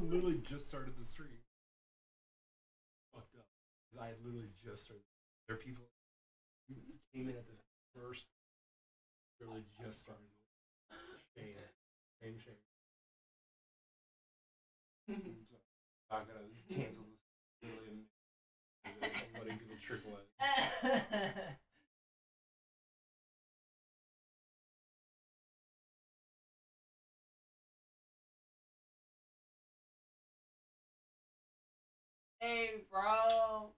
literally just started the stream. Fucked up. Because I literally just started. There are people who came in at the first. Literally just started. Shame. Shame. So I'm gonna cancel this literally and letting people trickle in. Hey, bro.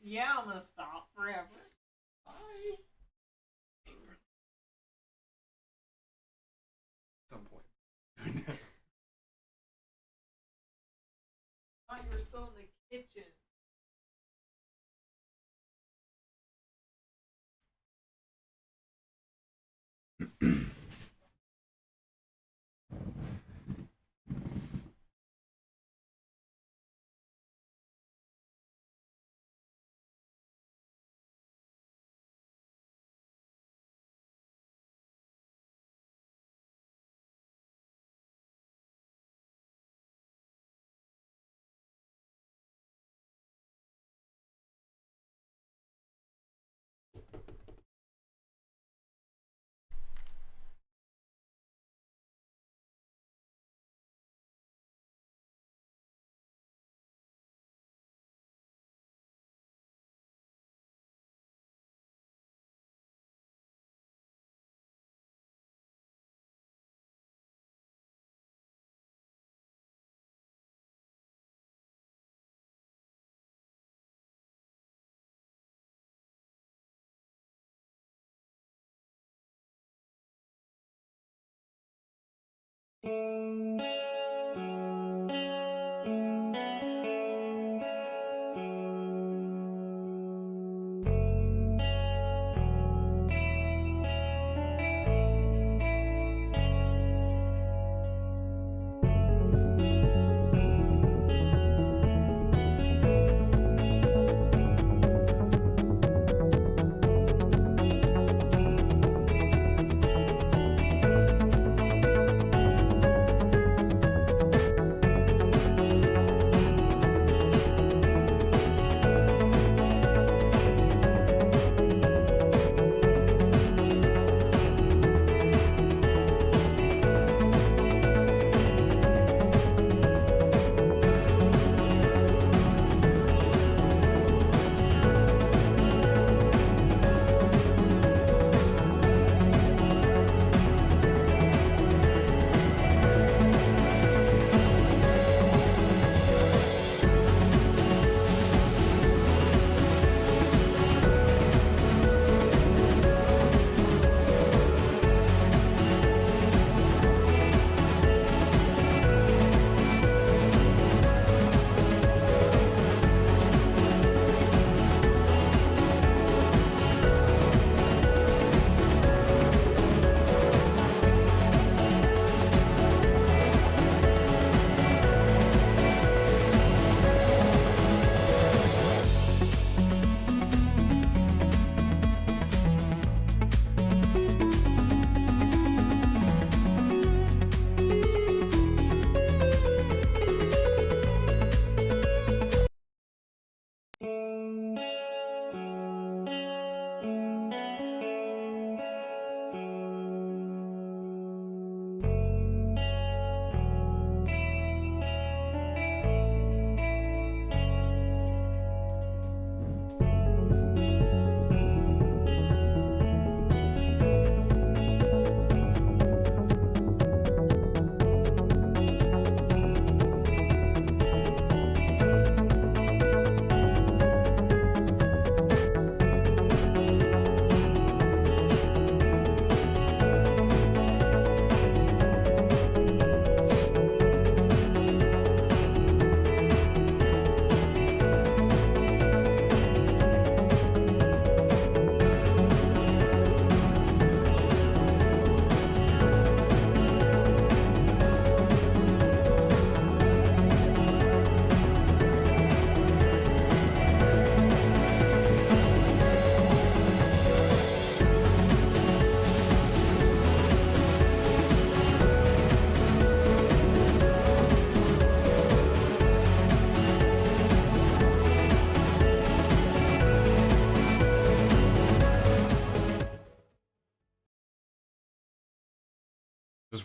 Yeah, I'm gonna stop forever. Bye. At some point. Oh, you're still in the kitchen.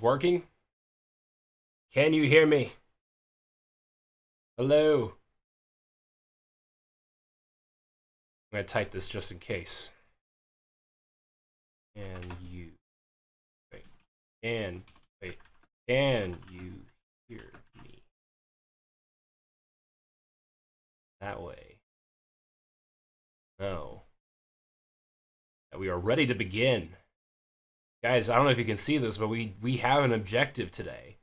this working? Can you hear me? Hello? I'm going to type this just in case. Can you... Wait. Can you hear me? That way. No. We are ready to begin. Guys, I don't know if you can see this, but we have an objective today.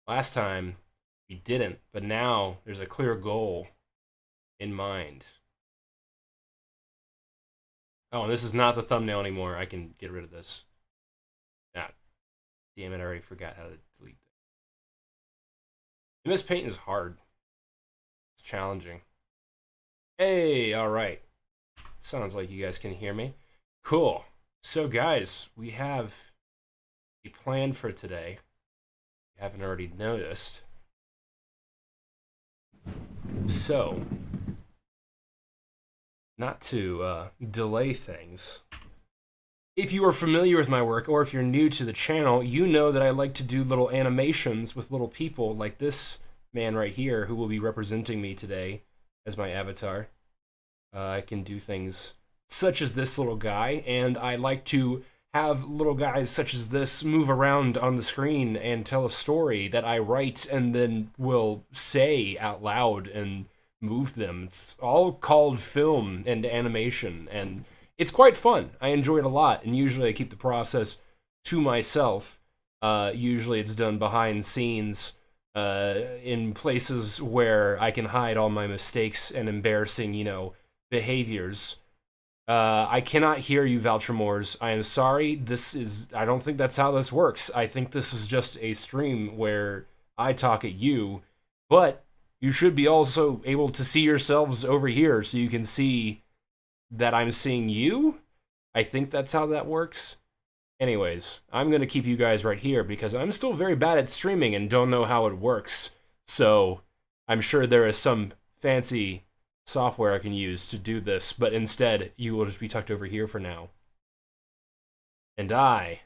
Last time, we didn't, but now there's a clear goal in mind. Oh, and this is not the thumbnail anymore. I can get rid of this. Ah, damn it, I already forgot how to delete that. MS Paint is hard. It's challenging. Hey, alright. Sounds like you guys can hear me. Cool. So guys, we have a plan for today. If you haven't already noticed. So, not to delay things, if you are familiar with my work, or if you're new to the channel, you know that I like to do little animations with little people like this man right here, who will be representing me today as my avatar. I can do things such as this little guy, and I like to have little guys such as this move around on the screen and tell a story that I write and then will say out loud and move them. It's all called film and animation, and it's quite fun. I enjoy it a lot, and usually I keep the process to myself. Usually it's done behind scenes in places where I can hide all my mistakes and embarrassing, behaviors. I cannot hear you, Valtramores. I am sorry. I don't think that's how this works. I think this is just a stream where I talk at you, but you should be also able to see yourselves over here so you can see that I'm seeing you. I think that's how that works. Anyways, I'm going to keep you guys right here because I'm still very bad at streaming and don't know how it works. So I'm sure there is some fancy software I can use to do this, but instead you will just be tucked over here for now. And I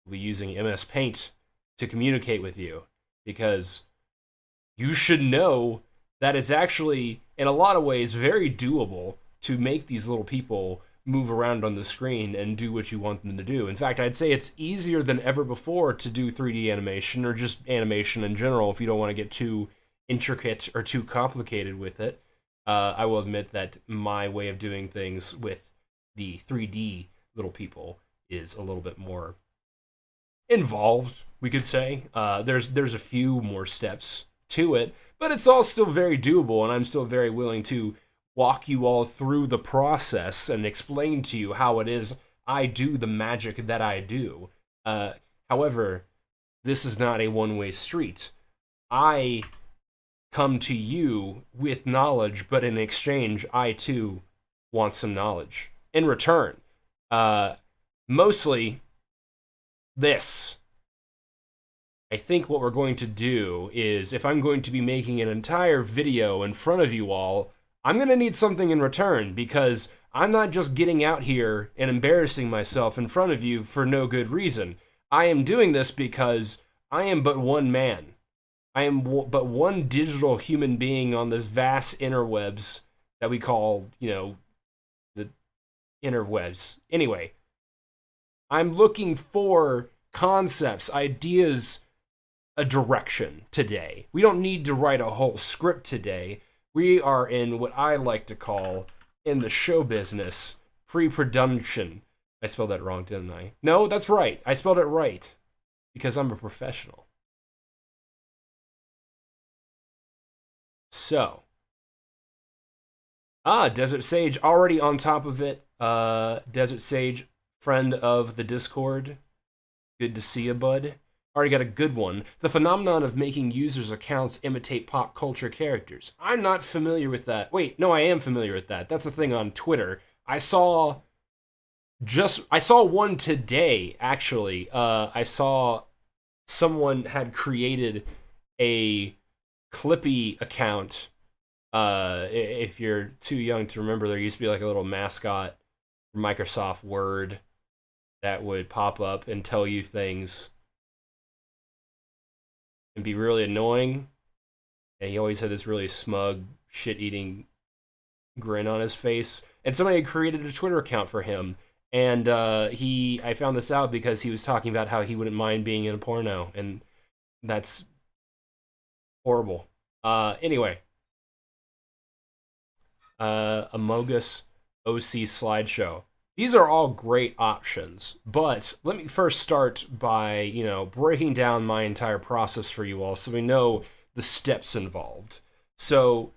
will be using MS Paint to communicate with you because you should know that it's actually, in a lot of ways, very doable to make these little people move around on the screen and do what you want them to do. In fact, I'd say it's easier than ever before to do 3D animation, or just animation in general, if you don't want to get too intricate or too complicated with it. I will admit that my way of doing things with the 3D little people is a little bit more involved, we could say. There's a few more steps to it, but it's all still very doable, and I'm still very willing to walk you all through the process and explain to you how it is I do the magic that I do. However, this is not a one-way street. I come to you with knowledge, but in exchange, I too want some knowledge in return. Mostly this. I think what we're going to do is, if I'm going to be making an entire video in front of you all, I'm going to need something in return, because I'm not just getting out here and embarrassing myself in front of you for no good reason. I am doing this because I am but one man. I am but one digital human being on this vast interwebs that we call, the interwebs. Anyway, I'm looking for concepts, ideas, a direction today. We don't need to write a whole script today. We are in what I like to call, in the show business, pre-production. I spelled that wrong, didn't I? No, that's right. I spelled it right, because I'm a professional. So, Desert Sage already on top of it. Desert Sage, friend of the Discord. Good to see you, bud. Already got a good one. The phenomenon of making users' accounts imitate pop culture characters. I'm not familiar with that. Wait, no, I am familiar with that. That's a thing on Twitter. I saw one today, actually. I saw someone had created a Clippy account. If you're too young to remember, there used to be like a little mascot for Microsoft Word that would pop up and tell you things. and be really annoying. And he always had this really smug, shit-eating grin on his face. And somebody had created a Twitter account for him. And I found this out because he was talking about how he wouldn't mind being in a porno. And that's horrible. Anyway. Amogus OC slideshow. These are all great options, but let me first start by, breaking down my entire process for you all so we know the steps involved. So,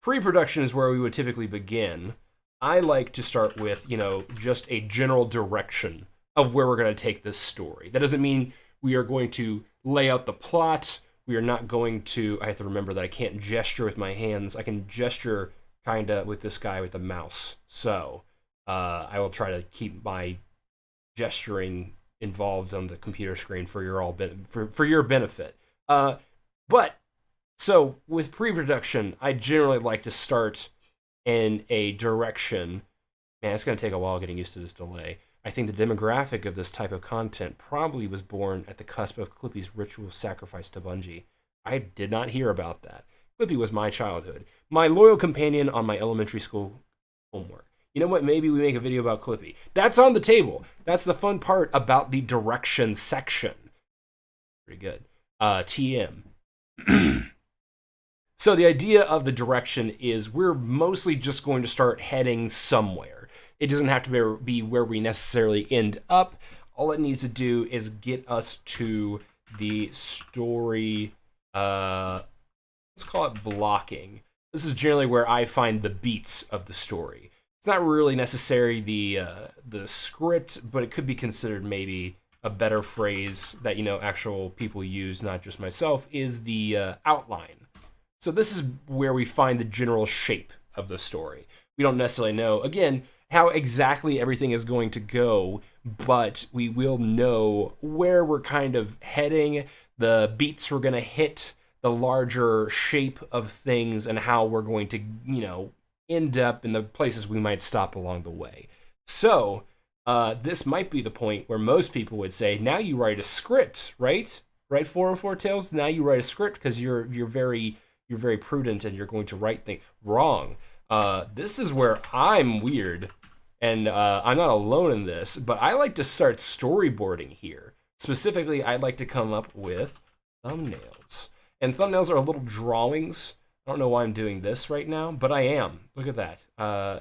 pre-production is where we would typically begin. I like to start with, just a general direction of where we're going to take this story. That doesn't mean we are going to lay out the plot. We are not going to, I have to remember that I can't gesture with my hands. I can gesture kind of with this guy with the mouse. So, I will try to keep my gesturing involved on the computer screen for your benefit. But so with pre-production, I generally like to start in a direction. Man, it's going to take a while getting used to this delay. I think the demographic of this type of content probably was born at the cusp of Clippy's ritual sacrifice to Bungie. I did not hear about that. Clippy was my childhood, my loyal companion on my elementary school homework. You know what? Maybe we make a video about Clippy. That's on the table. That's the fun part about the direction section. Pretty good. TM. So the idea of the direction is we're mostly just going to start heading somewhere. It doesn't have to be where we necessarily end up. All it needs to do is get us to the story, let's call it blocking. This is generally where I find the beats of the story. It's not really necessarily the script, but it could be considered maybe a better phrase that, actual people use, not just myself, is the outline. So this is where we find the general shape of the story. We don't necessarily know, again, how exactly everything is going to go, but we will know where we're kind of heading, the beats we're going to hit, the larger shape of things, and how we're going to, end up in the places we might stop along the way. So, this might be the point where most people would say, now you write a script, right? Right, 404 Tales? Now you write a script because you're very prudent and you're going to write things. Wrong. This is where I'm weird, and I'm not alone in this, but I like to start storyboarding here. Specifically, I'd like to come up with thumbnails. And thumbnails are little drawings. I don't know why I'm doing this right now, but I am. Look at that.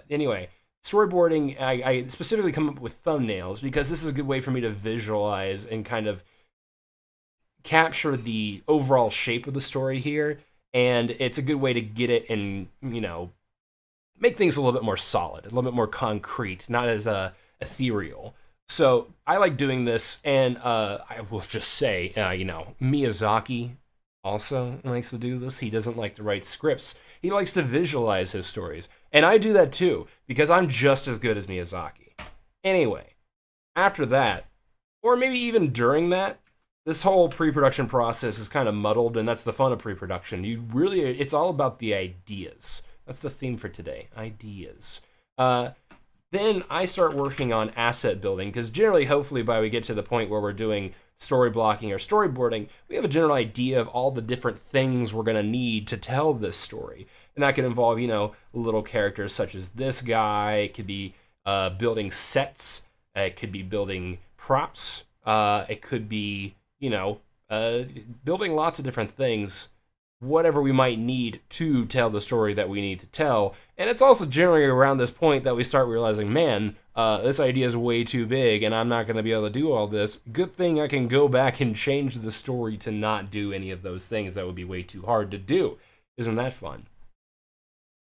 Anyway, storyboarding, I specifically come up with thumbnails because this is a good way for me to visualize and kind of capture the overall shape of the story here. And it's a good way to get it and, make things a little bit more solid, a little bit more concrete, not as ethereal. So I like doing this, and I will just say, Miyazaki also likes to do this. He doesn't like to write scripts. He likes to visualize his stories. And I do that too, because I'm just as good as Miyazaki. Anyway, after that, or maybe even during that, this whole pre-production process is kind of muddled, and that's the fun of pre-production. It's all about the ideas. That's the theme for today, ideas. Then I start working on asset building, because generally, hopefully, by we get to the point where we're doing story blocking or storyboarding, we have a general idea of all the different things we're going to need to tell this story. And that could involve, little characters such as this guy. It could be building sets. It could be building props. It could be, building lots of different things, whatever we might need to tell the story that we need to tell. And it's also generally around this point that we start realizing, man, this idea is way too big and I'm not going to be able to do all this. Good thing I can go back and change the story to not do any of those things that would be way too hard to do. Isn't that fun?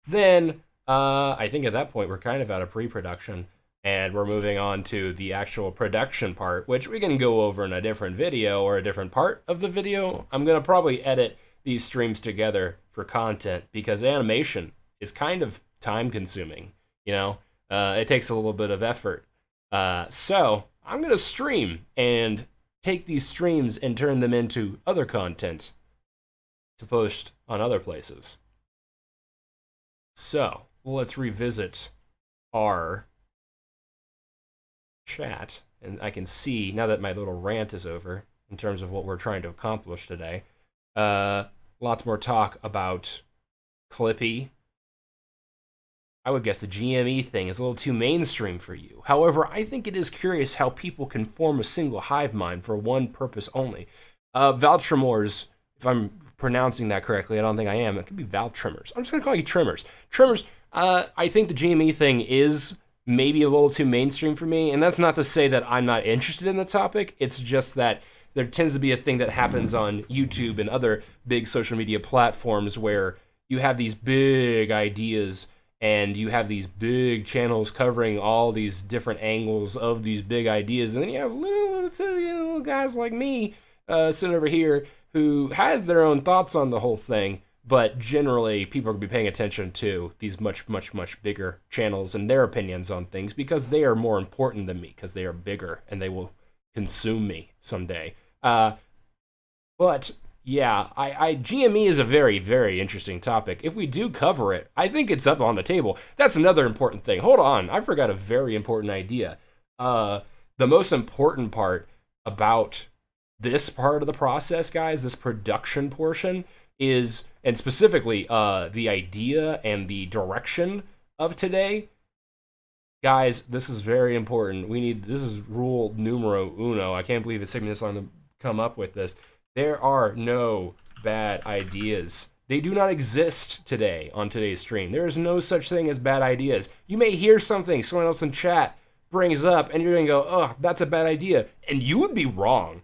Then, I think at that point we're kind of out of pre-production and we're moving on to the actual production part, which we can go over in a different video or a different part of the video. I'm going to probably edit these streams together for content because animation is kind of time consuming, it takes a little bit of effort. So I'm going to stream and take these streams and turn them into other content to post on other places. So let's revisit our chat, and I can see now that my little rant is over in terms of what we're trying to accomplish today. Lots more talk about Clippy. I would guess the GME thing is a little too mainstream for you. However, I think it is curious how people can form a single hive mind for one purpose only. Valtrimors, if I'm pronouncing that correctly, I don't think I am. It could be Valtrimors. I'm just going to call you Trimmers. Trimmers, I think the GME thing is maybe a little too mainstream for me, and that's not to say that I'm not interested in the topic. It's just that there tends to be a thing that happens on YouTube and other big social media platforms where you have these big ideas and you have these big channels covering all these different angles of these big ideas, and then you have little guys like me sitting over here who has their own thoughts on the whole thing, but generally people are going to be paying attention to these much, much, much bigger channels and their opinions on things because they are more important than me, because they are bigger and they will consume me someday. But yeah, GME is a very, very interesting topic. If we do cover it, I think it's up on the table. That's another important thing. Hold on, I forgot a very important idea. The most important part about this part of the process, guys, this production portion, is, and specifically the idea and the direction of today. Guys, this is very important. This is rule numero uno. I can't believe it's taking me this long to come up with this. There are no bad ideas. They do not exist today on today's stream. There is no such thing as bad ideas. You may hear something someone else in chat brings up, and you're going to go, oh, that's a bad idea. And you would be wrong.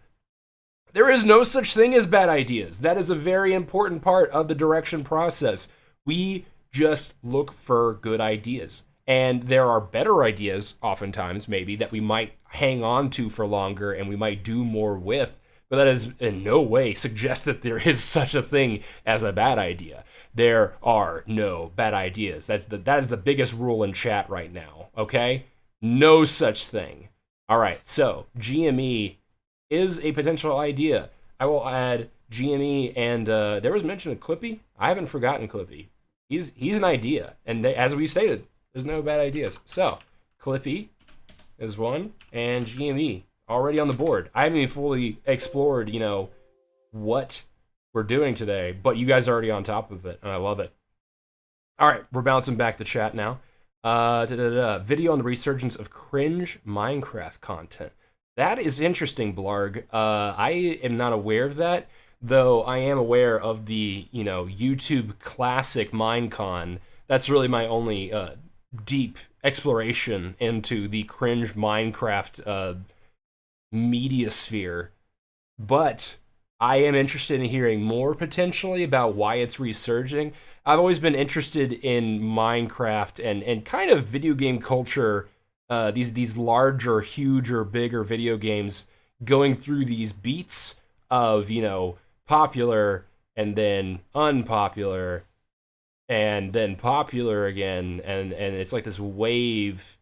There is no such thing as bad ideas. That is a very important part of the direction process. We just look for good ideas. And there are better ideas, oftentimes, maybe, that we might hang on to for longer and we might do more with. But that is in no way suggest that there is such a thing as a bad idea. There are no bad ideas. That is the biggest rule in chat right now, okay? No such thing. All right, so GME is a potential idea. I will add GME, and there was mention of Clippy. I haven't forgotten Clippy. He's an idea, and as we stated, there's no bad ideas. So Clippy is one, and GME already on the board. I haven't even fully explored, what we're doing today, but you guys are already on top of it, and I love it. All right, we're bouncing back to chat now. Video on the resurgence of cringe Minecraft content. That is interesting, Blarg. I am not aware of that, though I am aware of the, YouTube classic Minecon. That's really my only deep exploration into the cringe Minecraft media sphere. But I am interested in hearing more potentially about why it's resurging. I've always been interested in Minecraft and kind of video game culture, these larger, huger, bigger video games going through these beats of, popular and then unpopular and then popular again. And it's like this wave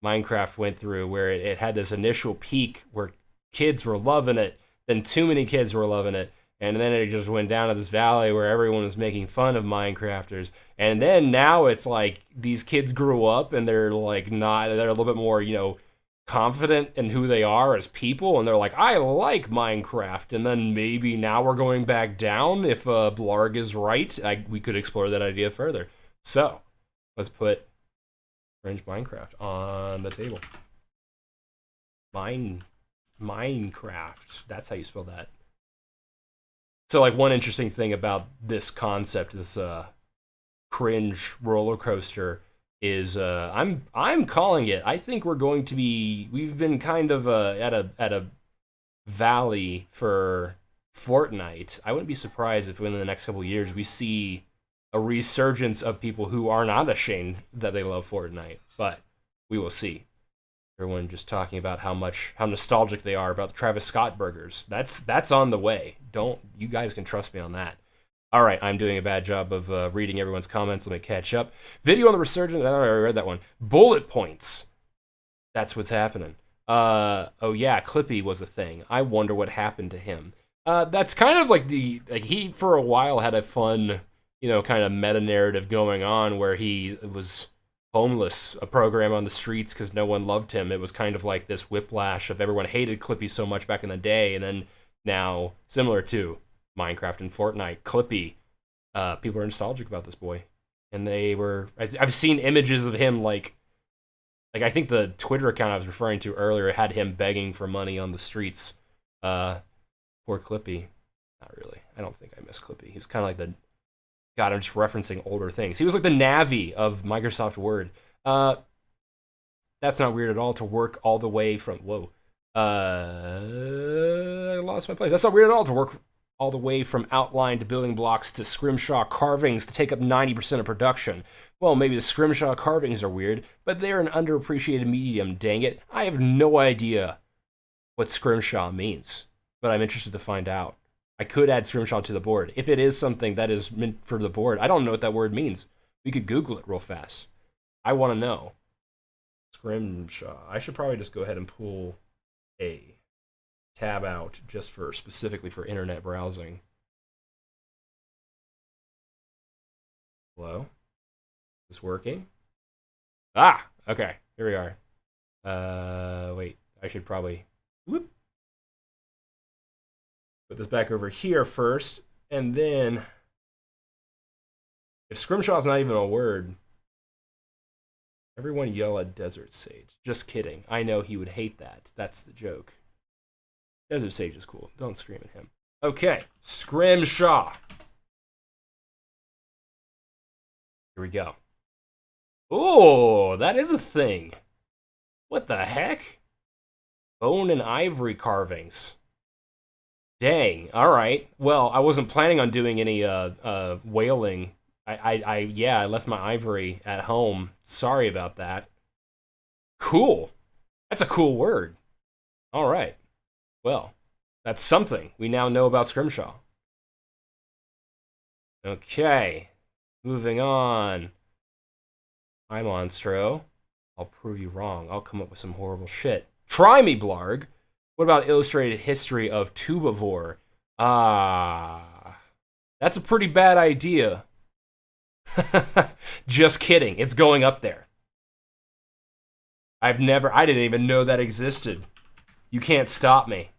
Minecraft went through where it had this initial peak where kids were loving it, then too many kids were loving it, and then it just went down to this valley where everyone was making fun of Minecrafters. And then now it's like these kids grew up and they're a little bit more, confident in who they are as people, and they're like, I like Minecraft. And then maybe now we're going back down. If Blarg is right, we could explore that idea further. So let's put cringe Minecraft on the table. Minecraft. That's how you spell that. So, one interesting thing about this concept, this cringe roller coaster, is I'm calling it. I think we've been kind of at a valley for Fortnite. I wouldn't be surprised if within the next couple of years we see a resurgence of people who are not ashamed that they love Fortnite, but we will see. Everyone just talking about how nostalgic they are about the Travis Scott burgers. That's on the way. You guys can trust me on that. All right, I'm doing a bad job of reading everyone's comments. Let me catch up. Video on the resurgence. I already read that one. Bullet points. That's what's happening. Oh yeah, Clippy was a thing. I wonder what happened to him. That's kind of he for a while had a fun, kind of meta narrative going on where he was homeless, a program on the streets because no one loved him. It was kind of like this whiplash of everyone hated Clippy so much back in the day, and then now, similar to Minecraft and Fortnite. Clippy. People are nostalgic about this boy. And they were... I've seen images of him, like I think the Twitter account I was referring to earlier had him begging for money on the streets. Poor Clippy. Not really. I don't think I miss Clippy. He was kind of like the... God, I'm just referencing older things. He was like the Navi of Microsoft Word. That's not weird at all to work all the way from... Whoa. I lost my place. That's not weird at all to work all the way from outline to building blocks to scrimshaw carvings to take up 90% of production. Well, maybe the scrimshaw carvings are weird, but they're an underappreciated medium, dang it. I have no idea what scrimshaw means, but I'm interested to find out. I could add scrimshaw to the board. If it is something that is meant for the board, I don't know what that word means. We could Google it real fast. I want to know. Scrimshaw. I should probably just go ahead and pull a tab out just for specifically for internet browsing. Hello? Is this working? Ah! Okay, here we are. Wait, I should probably whoop, put this back over here first, and then if scrimshaw is not even a word, everyone yell at Desert Sage. Just kidding. I know he would hate that. That's the joke. Desert Sage is cool. Don't scream at him. Okay, scrimshaw. Here we go. Oh, that is a thing. What the heck? Bone and ivory carvings. Dang. All right. Well, I wasn't planning on doing any whaling. I left my ivory at home. Sorry about that. Cool. That's a cool word. All right. Well, that's something we now know about scrimshaw. Okay. Moving on. Hi, Monstro. I'll prove you wrong. I'll come up with some horrible shit. Try me, Blarg. What about illustrated history of Tubivore? Ah. That's a pretty bad idea. Just kidding. It's going up there. I didn't even know that existed. You can't stop me.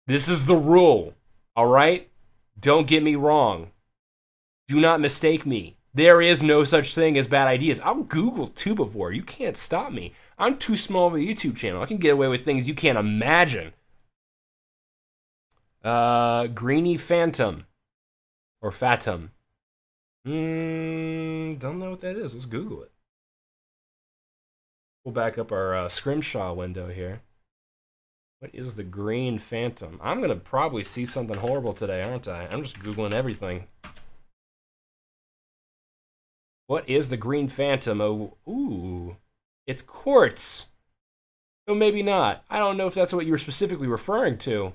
This is the rule. All right? Don't get me wrong. Do not mistake me. There is no such thing as bad ideas. I'll Google Tubivore. You can't stop me. I'm too small of a YouTube channel. I can get away with things you can't imagine. Greeny Phantom. Or Fatum. Don't know what that is. Let's Google it. We'll back up our scrimshaw window here. What is the Green Phantom? I'm going to probably see something horrible today, aren't I? I'm just Googling everything. What is the Green Phantom? Oh, ooh. It's quartz. No, maybe not. I don't know if that's what you were specifically referring to.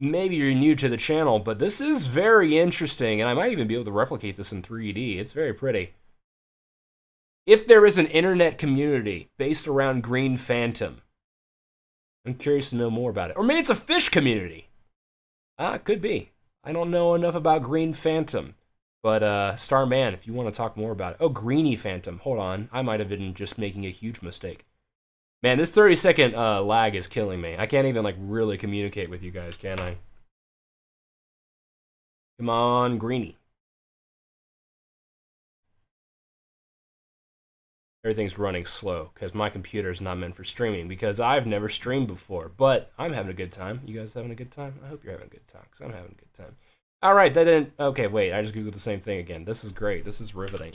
Maybe you're new to the channel, but this is very interesting, and I might even be able to replicate this in 3D. It's very pretty. If there is an internet community based around Green Phantom, I'm curious to know more about it. Or maybe it's a fish community. It could be. I don't know enough about Green Phantom. But, Starman, if you want to talk more about it. Oh, Greeny Phantom. Hold on. I might have been just making a huge mistake. Man, this 30-second lag is killing me. I can't even, like, really communicate with you guys, can I? Come on, Greeny. Everything's running slow because my computer is not meant for streaming because I've never streamed before. But I'm having a good time. You guys having a good time? I hope you're having a good time because I'm having a good time. All right, that didn't... Okay, wait, I just Googled the same thing again. This is great. This is riveting.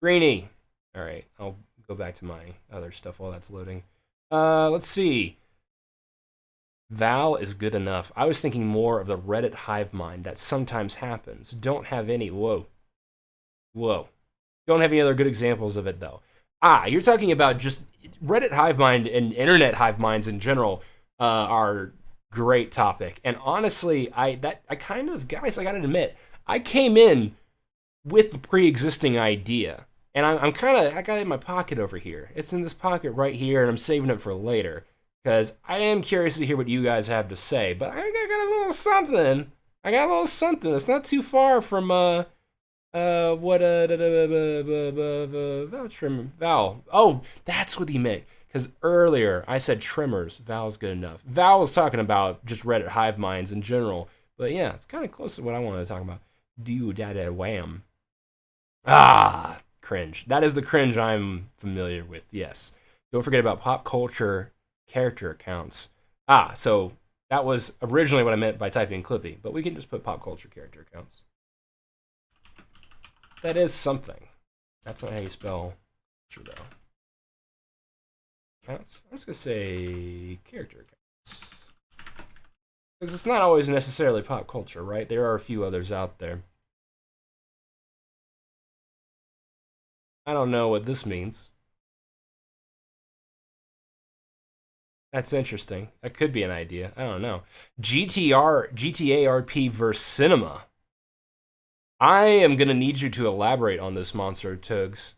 Greeny. All right, I'll go back to my other stuff while that's loading. Let's see. Val is good enough. I was thinking more of the Reddit hive mind that sometimes happens. Don't have any... Whoa. Whoa. Don't have any other good examples of it, though. You're talking about just Reddit hive mind and internet hive minds in general are great topic. And honestly, I gotta admit, I came in with the pre-existing idea. And I got it in my pocket over here. It's in this pocket right here, and I'm saving it for later. Because I am curious to hear what you guys have to say. But I got a little something. It's not too far from, Val. Oh, that's what he meant. Because earlier I said trimmers. Val's good enough. Val was talking about just Reddit hive minds in general. But yeah, it's kind of close to what I wanted to talk about. Wham. Ah, cringe. That is the cringe I'm familiar with, yes. Don't forget about pop culture character accounts. So that was originally what I meant by typing Clippy, but we can just put pop culture character accounts. That is something. That's not how you spell culture, though. Accounts? I'm just going to say character accounts. Because it's not always necessarily pop culture, right? There are a few others out there. I don't know what this means. That's interesting. That could be an idea. I don't know. GTA RP versus cinema. I am gonna need you to elaborate on this monster, Tuga.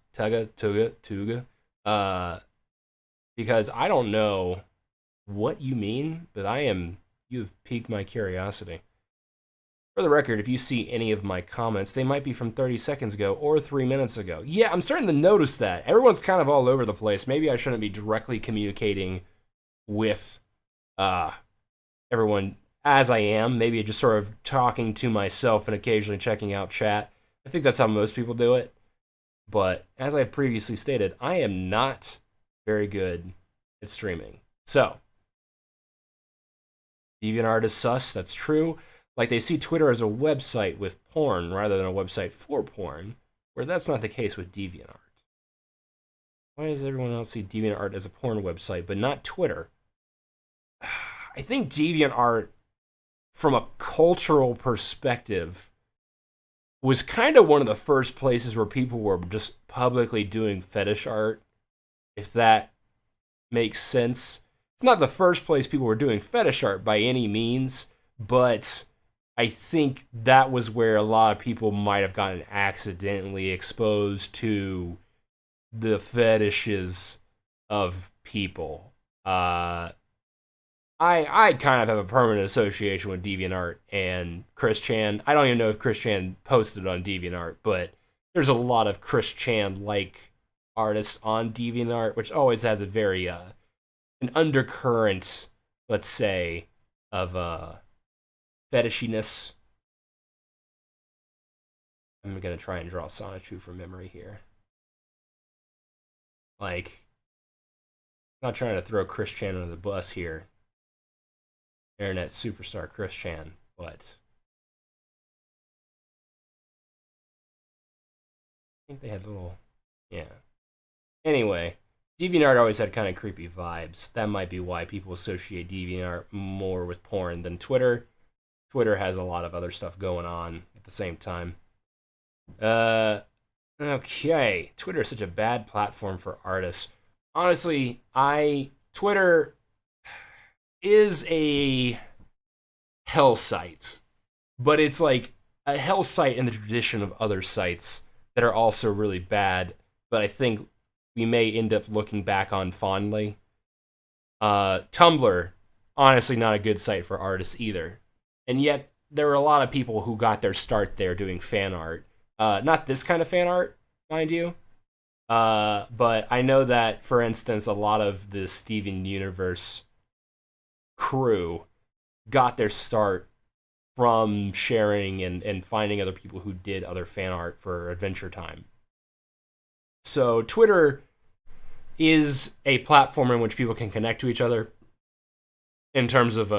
Because I don't know what you mean, but you've piqued my curiosity. For the record, if you see any of my comments, they might be from 30 seconds ago or 3 minutes ago. Yeah, I'm starting to notice that. Everyone's kind of all over the place. Maybe I shouldn't be directly communicating with everyone as I am. Maybe just sort of talking to myself and occasionally checking out chat. I think that's how most people do it. But as I previously stated, I am not very good at streaming. So, DeviantArt is sus, that's true. Like, they see Twitter as a website with porn rather than a website for porn, where that's not the case with DeviantArt. Why does everyone else see DeviantArt as a porn website, but not Twitter? I think DeviantArt, from a cultural perspective, was kind of one of the first places where people were just publicly doing fetish art, if that makes sense. It's not the first place people were doing fetish art by any means, but I think that was where a lot of people might have gotten accidentally exposed to the fetishes of people. I kind of have a permanent association with DeviantArt and Chris Chan. I don't even know if Chris Chan posted on DeviantArt, but there's a lot of Chris Chan-like artists on DeviantArt, which always has a very an undercurrent, let's say, of fetishiness. I'm gonna try and draw Sonichu from memory here. Like, I'm not trying to throw Chris Chan under the bus here. Internet superstar Chris Chan, but I think they had little, yeah. Anyway, DeviantArt always had kind of creepy vibes. That might be why people associate DeviantArt more with porn than Twitter. Twitter has a lot of other stuff going on at the same time. Okay. Twitter is such a bad platform for artists. Honestly, Twitter is a hell site, but it's like a hell site in the tradition of other sites that are also really bad, but I think we may end up looking back on fondly. Tumblr, honestly not a good site for artists either. And yet, there were a lot of people who got their start there doing fan art. Not this kind of fan art, mind you. But I know that, for instance, a lot of the Steven Universe crew got their start from sharing and finding other people who did other fan art for Adventure Time. So Twitter is a platform in which people can connect to each other in terms of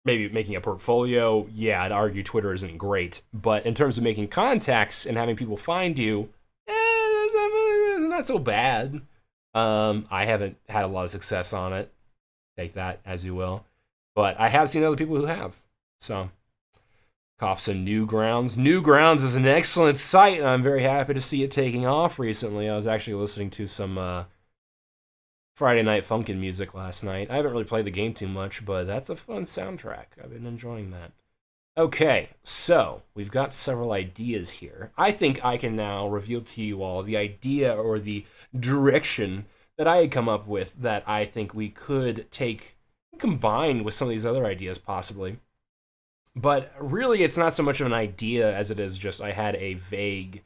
maybe making a portfolio. Yeah, I'd argue Twitter isn't great, but in terms of making contacts and having people find you, it's not so bad. I haven't had a lot of success on it. Take that as you will. But I have seen other people who have. So, coughs and Newgrounds. Newgrounds is an excellent site, and I'm very happy to see it taking off recently. I was actually listening to some Friday Night Funkin' music last night. I haven't really played the game too much, but that's a fun soundtrack. I've been enjoying that. Okay, so we've got several ideas here. I think I can now reveal to you all the idea or the direction that I had come up with that I think we could take combined with some of these other ideas possibly. But really, it's not so much of an idea as it is just I had a vague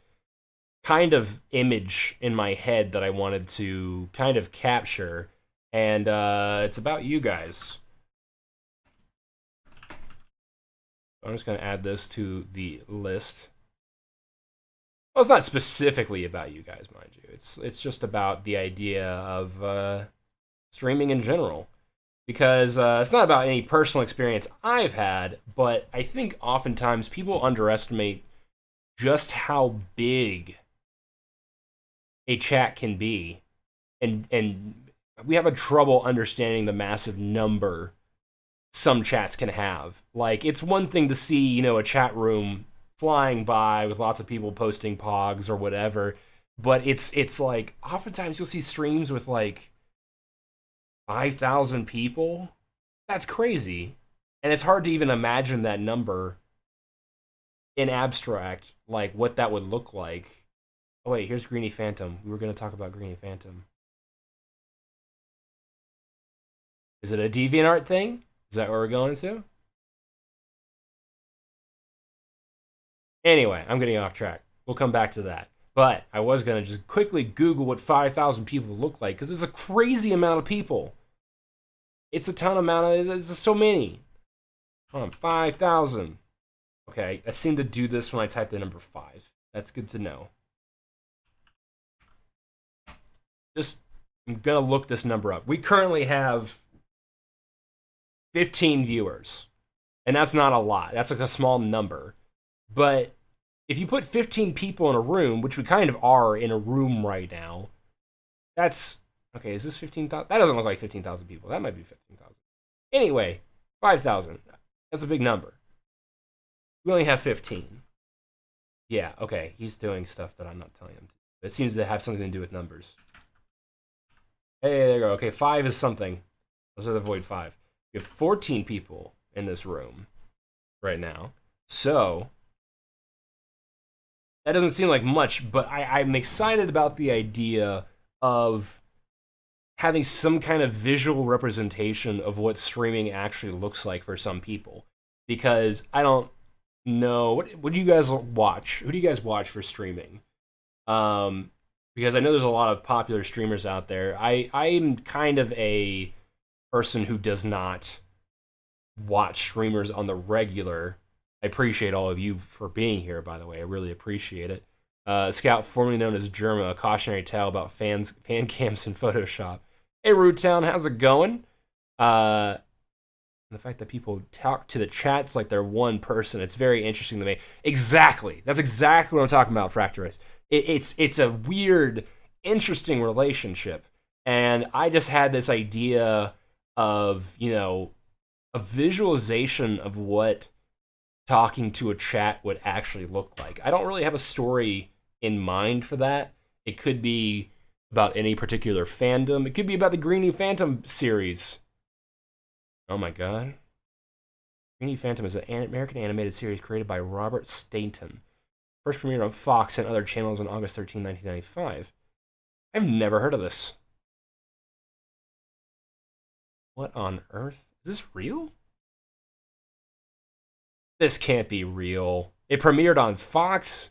kind of image in my head that I wanted to kind of capture, and it's about you guys. I'm just going to add this to the list. Well, it's not specifically about you guys, mind you. It's just about the idea of streaming in general. Because it's not about any personal experience I've had, but I think oftentimes people underestimate just how big a chat can be. And we have a trouble understanding the massive number some chats can have. Like, it's one thing to see, you know, a chat room flying by with lots of people posting pogs or whatever, but it's like, oftentimes you'll see streams with, like, 5,000 people. That's crazy. And it's hard to even imagine that number in abstract, like, what that would look like. Oh, wait, here's Greenie Phantom. We were going to talk about Greenie Phantom. Is it a DeviantArt thing? Is that where we're going to? Anyway, I'm getting off track. We'll come back to that. But I was going to just quickly Google what 5,000 people look like, because there's a crazy amount of people. It's a ton amount. There's so many. Hold on, 5,000. Okay, I seem to do this when I type the number 5. That's good to know. I'm going to look this number up. We currently have 15 viewers. And that's not a lot. That's like a small number. But if you put 15 people in a room, which we kind of are in a room right now, that's... Okay, is this 15,000? That doesn't look like 15,000 people. That might be 15,000. Anyway, 5,000. That's a big number. We only have 15. Yeah, okay. He's doing stuff that I'm not telling him to. It seems to have something to do with numbers. Hey, there you go. Okay, 5 is something. Let's avoid 5. We have 14 people in this room right now. So... that doesn't seem like much, but I'm excited about the idea of having some kind of visual representation of what streaming actually looks like for some people. Because I don't know, what do you guys watch? Who do you guys watch for streaming? Because I know there's a lot of popular streamers out there. I'm kind of a person who does not watch streamers on the regular. I appreciate all of you for being here, by the way. I really appreciate it. Scout, formerly known as Germa, a cautionary tale about fan cams in Photoshop. Hey, Roottown, how's it going? The fact that people talk to the chats like they're one person, it's very interesting to me. Exactly. That's exactly what I'm talking about, Fracturize. It's a weird, interesting relationship. And I just had this idea of, you know, a visualization of what talking to a chat would actually look like. I don't really have a story in mind for that. It could be about any particular fandom. It could be about the Greenie Phantom series. Oh my god. Greenie Phantom is an American animated series created by Robert Stainton. First premiered on Fox and other channels on August 13, 1995. I've never heard of this. What on earth? Is this real? This can't be real. It premiered on Fox.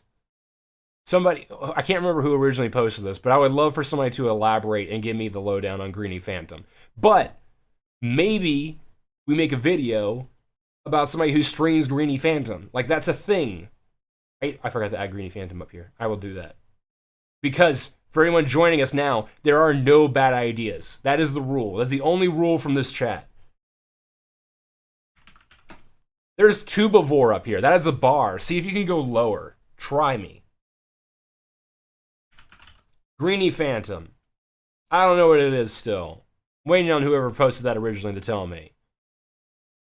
Somebody, I can't remember who originally posted this, but I would love for somebody to elaborate and give me the lowdown on Greenie Phantom. But maybe we make a video about somebody who streams Greenie Phantom. Like, that's a thing. I forgot to add Greenie Phantom up here. I will do that. Because for anyone joining us now, there are no bad ideas. That is the rule. That's the only rule from this chat. There's Tubivore up here. That is the bar. See if you can go lower. Try me. Greenie Phantom. I don't know what it is still. I'm waiting on whoever posted that originally to tell me.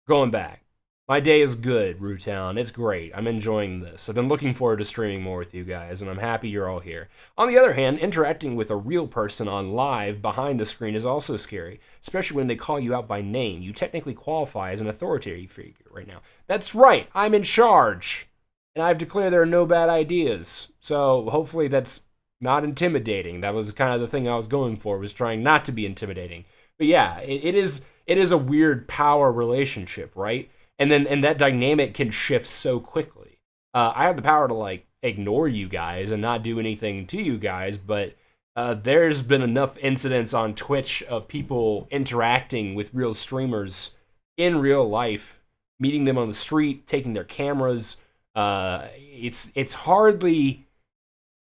Going back. My day is good, Roottown. It's great. I'm enjoying this. I've been looking forward to streaming more with you guys, and I'm happy you're all here. On the other hand, interacting with a real person on live behind the screen is also scary, especially when they call you out by name. You technically qualify as an authority figure right now. That's right. I'm in charge, and I've declared there are no bad ideas. So hopefully that's not intimidating. That was kind of the thing I was going for, was trying not to be intimidating. But yeah, it is a weird power relationship, right? And that dynamic can shift so quickly. I have the power to, like, ignore you guys and not do anything to you guys, but there's been enough incidents on Twitch of people interacting with real streamers in real life, meeting them on the street, taking their cameras. It's hardly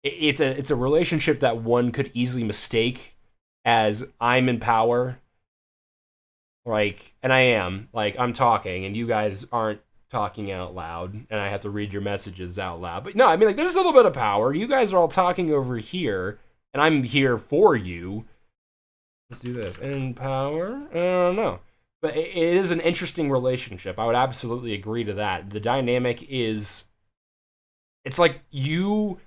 it's a relationship that one could easily mistake as I'm in power, like, and I am, like, I'm talking and you guys aren't talking out loud and I have to read your messages out loud. But no, I mean, like, there's a little bit of power. You guys are all talking over here and I'm here for you. Let's do this. In power? I don't know. But it is an interesting relationship. I would absolutely agree to that. The dynamic is, it's like you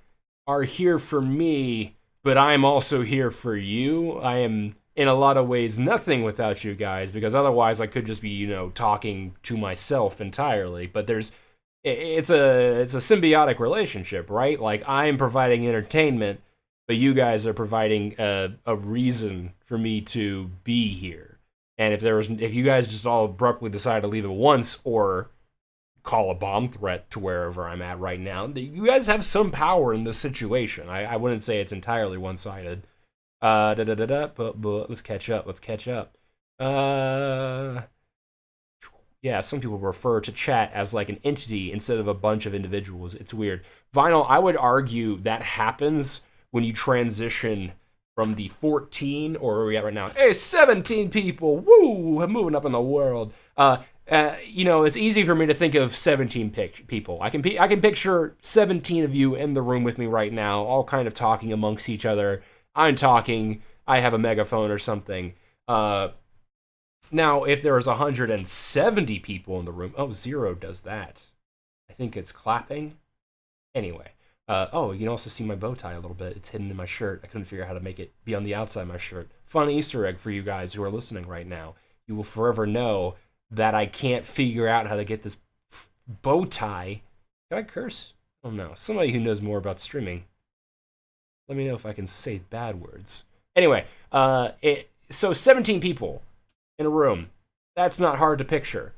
are here for me, but I'm also here for you. I am, in a lot of ways, nothing without you guys, because otherwise I could just be, you know, talking to myself entirely. But it's a symbiotic relationship, right? Like, I'm providing entertainment, but you guys are providing a reason for me to be here. And if you guys just all abruptly decide to leave at once or call a bomb threat to wherever I'm at right now, you guys have some power in this situation. I wouldn't say it's entirely one-sided. But let's catch up. Yeah, some people refer to chat as like an entity instead of a bunch of individuals. It's weird. Vinyl, I would argue that happens when you transition from the 14, or where are we at right now? Hey, 17 people! Woo! I'm moving up in the world. You know, it's easy for me to think of 17 people. I can picture 17 of you in the room with me right now, all kind of talking amongst each other. I'm talking, I have a megaphone or something. Now, if there was 170 people in the room, zero does that. I think it's clapping. Anyway. You can also see my bow tie a little bit. It's hidden in my shirt. I couldn't figure out how to make it be on the outside of my shirt. Fun Easter egg for you guys who are listening right now. You will forever know that I can't figure out how to get this bow tie. Can I curse? Oh no. Somebody who knows more about streaming, let me know if I can say bad words. Anyway, so 17 people in a room. That's not hard to picture,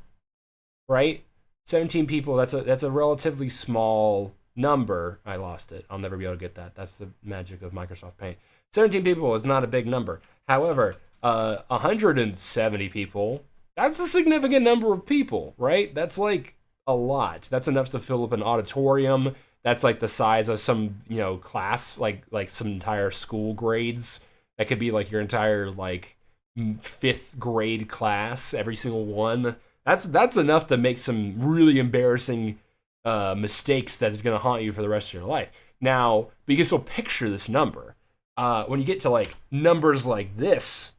right? 17 people, that's a relatively small number. I lost it. I'll never be able to get that. That's the magic of Microsoft Paint. 17 people is not a big number. However, 170 people, that's a significant number of people, right? That's like a lot. That's enough to fill up an auditorium. That's like the size of some, you know, class, like some entire school grades. That could be like your entire like 5th grade class, every single one. That's enough to make some really embarrassing mistakes that is going to haunt you for the rest of your life. Now, but you can still picture this number. When you get to like numbers like this,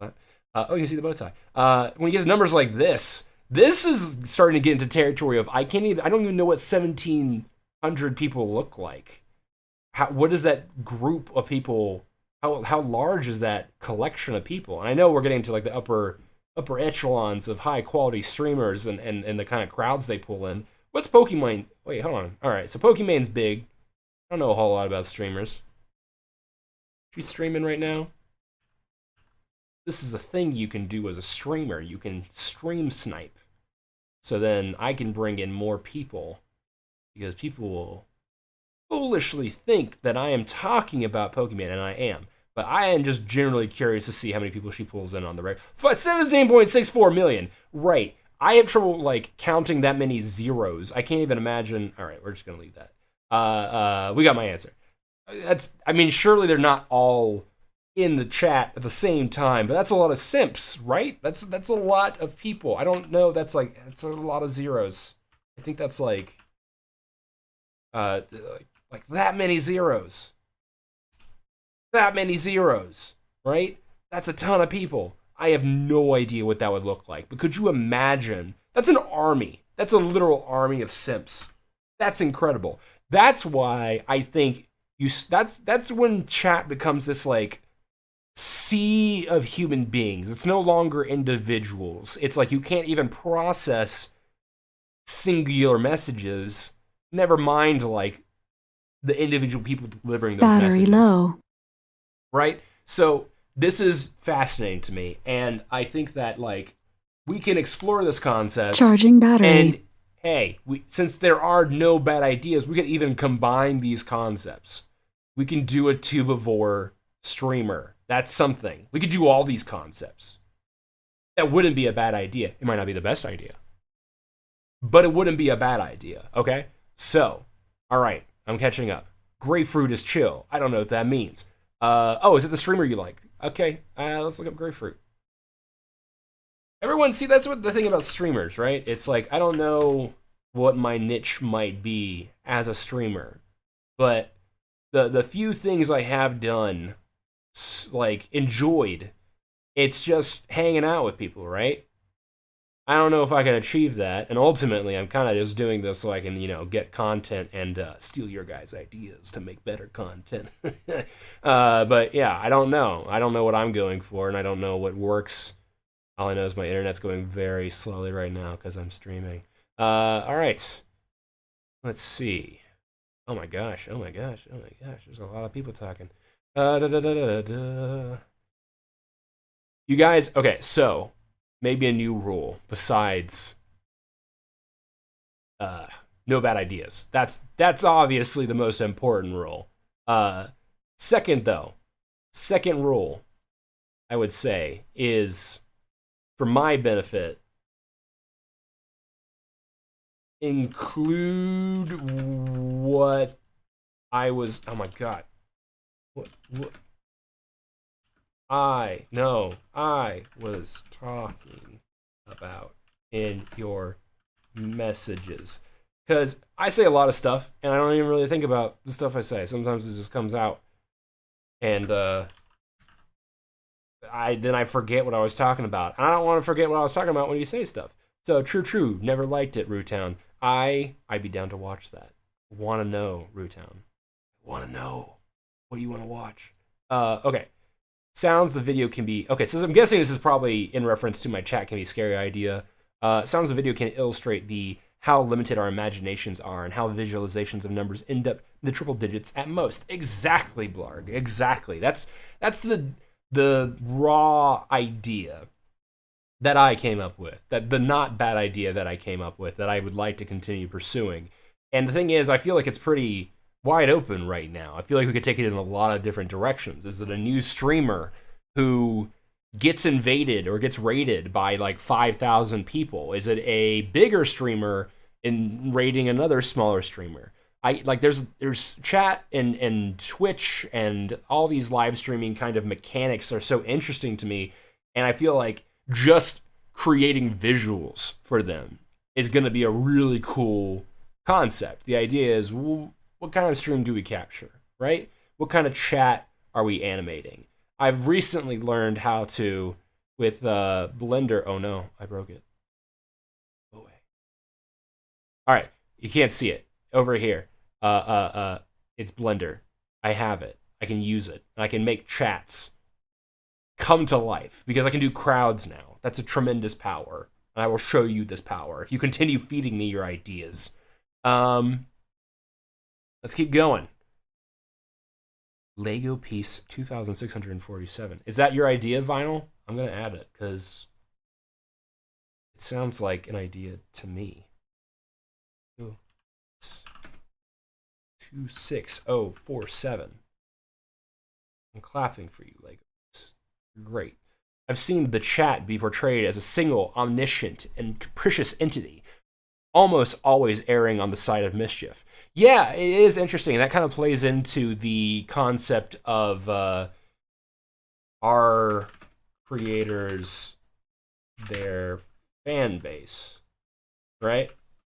you can see the bow tie. When you get to numbers like this is starting to get into territory of I don't even know what 1,700 people look like. What is that group of people? How large is that collection of people? And I know we're getting to like the upper echelons of high quality streamers and the kind of crowds they pull in. What's Pokemon? Wait, hold on. All right, so Pokemon's big. I don't know a whole lot about streamers. She's streaming right now. This is a thing you can do as a streamer. You can stream snipe. So then I can bring in more people because people will foolishly think that I am talking about Pokemon, and I am. But I am just generally curious to see how many people she pulls in on the regular. 17.64 million. Right. I have trouble, like, counting that many zeros. I can't even imagine. All right, we're just going to leave that. We got my answer. Surely they're not all in the chat at the same time, but that's a lot of simps, right? That's a lot of people. I don't know. That's a lot of zeros. I think that's like that many zeros. That many zeros, right? That's a ton of people. I have no idea what that would look like. But could you imagine? That's an army. That's a literal army of simps. That's incredible. That's why I think that's when chat becomes this like sea of human beings. It's no longer individuals. It's like you can't even process singular messages. Never mind like the individual people delivering those messages. Battery low. Right? So this is fascinating to me, and I think that like we can explore this concept. Charging battery. And hey, since there are no bad ideas, we could even combine these concepts. We can do a tubivore streamer. That's something. We could do all these concepts. That wouldn't be a bad idea. It might not be the best idea, but it wouldn't be a bad idea, okay? So, all right, I'm catching up. Grapefruit is chill. I don't know what that means. Oh, is it the streamer you like? Okay, let's look up grapefruit. Everyone, see, that's what the thing about streamers, right? It's like, I don't know what my niche might be as a streamer, but the few things I have done, like, enjoyed, it's just hanging out with people, right? I don't know if I can achieve that, and ultimately, I'm kind of just doing this so I can, get content and steal your guys' ideas to make better content. But yeah, I don't know. I don't know what I'm going for, and I don't know what works. All I know is my internet's going very slowly right now because I'm streaming. All right. Let's see. Oh my gosh. Oh my gosh. Oh my gosh. There's a lot of people talking. You guys, okay, so maybe a new rule besides no bad ideas. That's obviously the most important rule. Second rule, I would say, is for my benefit, include what I was, oh my god. What I was talking about in your messages. Because I say a lot of stuff, and I don't even really think about the stuff I say. Sometimes it just comes out. And I forget what I was talking about. And I don't want to forget what I was talking about when you say stuff. So true. Never liked it, Rootown. I'd be down to watch that. Want to know, Rootown. Want to know what you want to watch. Okay. Sounds the video can be... Okay, so I'm guessing this is probably in reference to my chat can be scary idea. Sounds the video can illustrate how limited our imaginations are and how visualizations of numbers end up in the triple digits at most. Exactly, Blarg. Exactly. That's the raw idea that I came up with. That the not bad idea that I came up with that I would like to continue pursuing. And the thing is, I feel like it's pretty wide open right now. I feel like we could take it in a lot of different directions. Is it a new streamer who gets invaded or gets raided by like 5,000 people? Is it a bigger streamer in raiding another smaller streamer? There's chat and Twitch and all these live streaming kind of mechanics are so interesting to me, and I feel like just creating visuals for them is going to be a really cool concept. The idea is, what kind of stream do we capture, right? What kind of chat are we animating? I've recently learned how to, with Blender. Oh no, I broke it. Go away. All right, you can't see it over here. It's Blender. I have it. I can use it, and I can make chats come to life because I can do crowds now. That's a tremendous power, and I will show you this power if you continue feeding me your ideas. Let's keep going. Lego piece 2,647. Is that your idea, Vinyl? I'm going to add it because it sounds like an idea to me. 26047. I'm clapping for you, Legos. Great. I've seen the chat be portrayed as a single, omniscient, and capricious entity, almost always erring on the side of mischief. Yeah, it is interesting. That kind of plays into the concept of our creators, their fan base, right?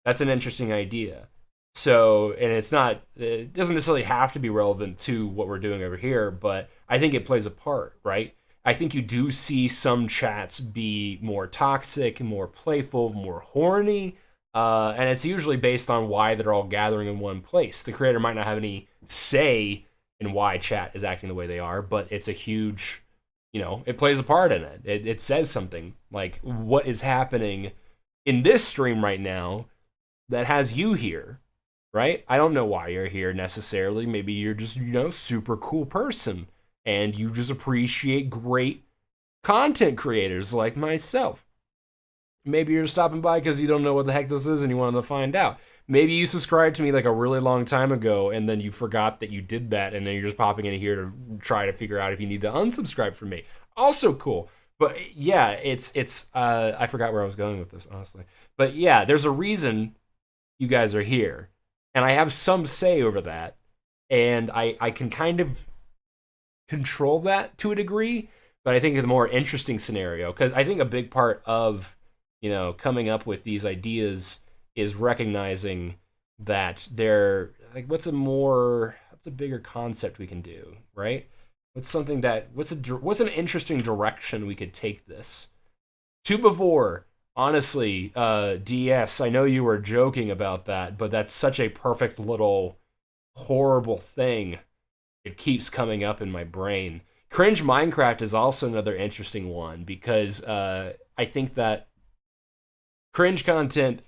That's an interesting idea. So, and it doesn't necessarily have to be relevant to what we're doing over here, but I think it plays a part, right? I think you do see some chats be more toxic, more playful, more horny, and it's usually based on why they're all gathering in one place. The creator might not have any say in why chat is acting the way they are, but it's a huge, it plays a part in it. It says something like what is happening in this stream right now that has you here, right? I don't know why you're here necessarily. Maybe you're just, super cool person and you just appreciate great content creators like myself. Maybe you're stopping by because you don't know what the heck this is and you wanted to find out. Maybe you subscribed to me like a really long time ago and then you forgot that you did that and then you're just popping in here to try to figure out if you need to unsubscribe from me. Also cool. But yeah, it's I forgot where I was going with this, honestly. But yeah, there's a reason you guys are here. And I have some say over that. And I can kind of control that to a degree. But I think the more interesting scenario, because I think a big part of, coming up with these ideas is recognizing that they're like, what's a bigger concept we can do, right? What's an interesting direction we could take this? To before, honestly, DS, I know you were joking about that, but that's such a perfect little horrible thing. It keeps coming up in my brain. Cringe Minecraft is also another interesting one because I think that cringe content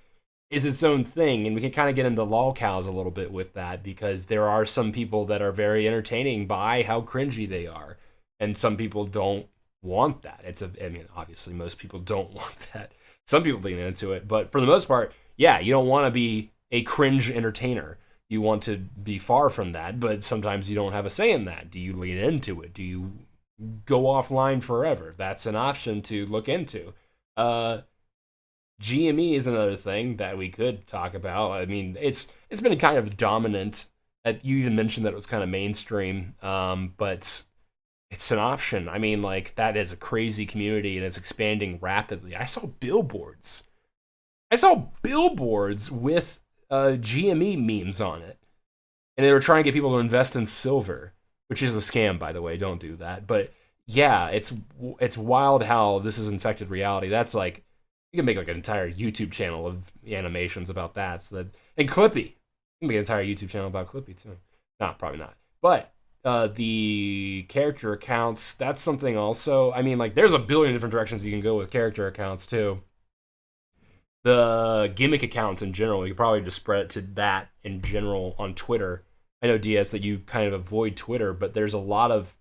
is its own thing, and we can kind of get into lolcows a little bit with that because there are some people that are very entertaining by how cringy they are, and some people don't want that. Obviously most people don't want that. Some people lean into it, but for the most part, yeah, you don't want to be a cringe entertainer. You want to be far from that, but sometimes you don't have a say in that. Do you lean into it? Do you go offline forever? That's an option to look into. GME is another thing that we could talk about. I mean, it's been kind of dominant. You even mentioned that it was kind of mainstream, but it's an option. I mean, like, that is a crazy community, and it's expanding rapidly. I saw billboards with GME memes on it, and they were trying to get people to invest in silver, which is a scam, by the way. Don't do that. But yeah, it's wild how this has infected reality. That's like, you can make like an entire YouTube channel of animations about that. And Clippy, you can make an entire YouTube channel about Clippy too. Nah, probably not. But the character accounts, that's something also. I mean, like, there's a billion different directions you can go with character accounts too. The gimmick accounts in general, you could probably just spread it to that in general on Twitter. I know, DS, that you kind of avoid Twitter, but there's a lot of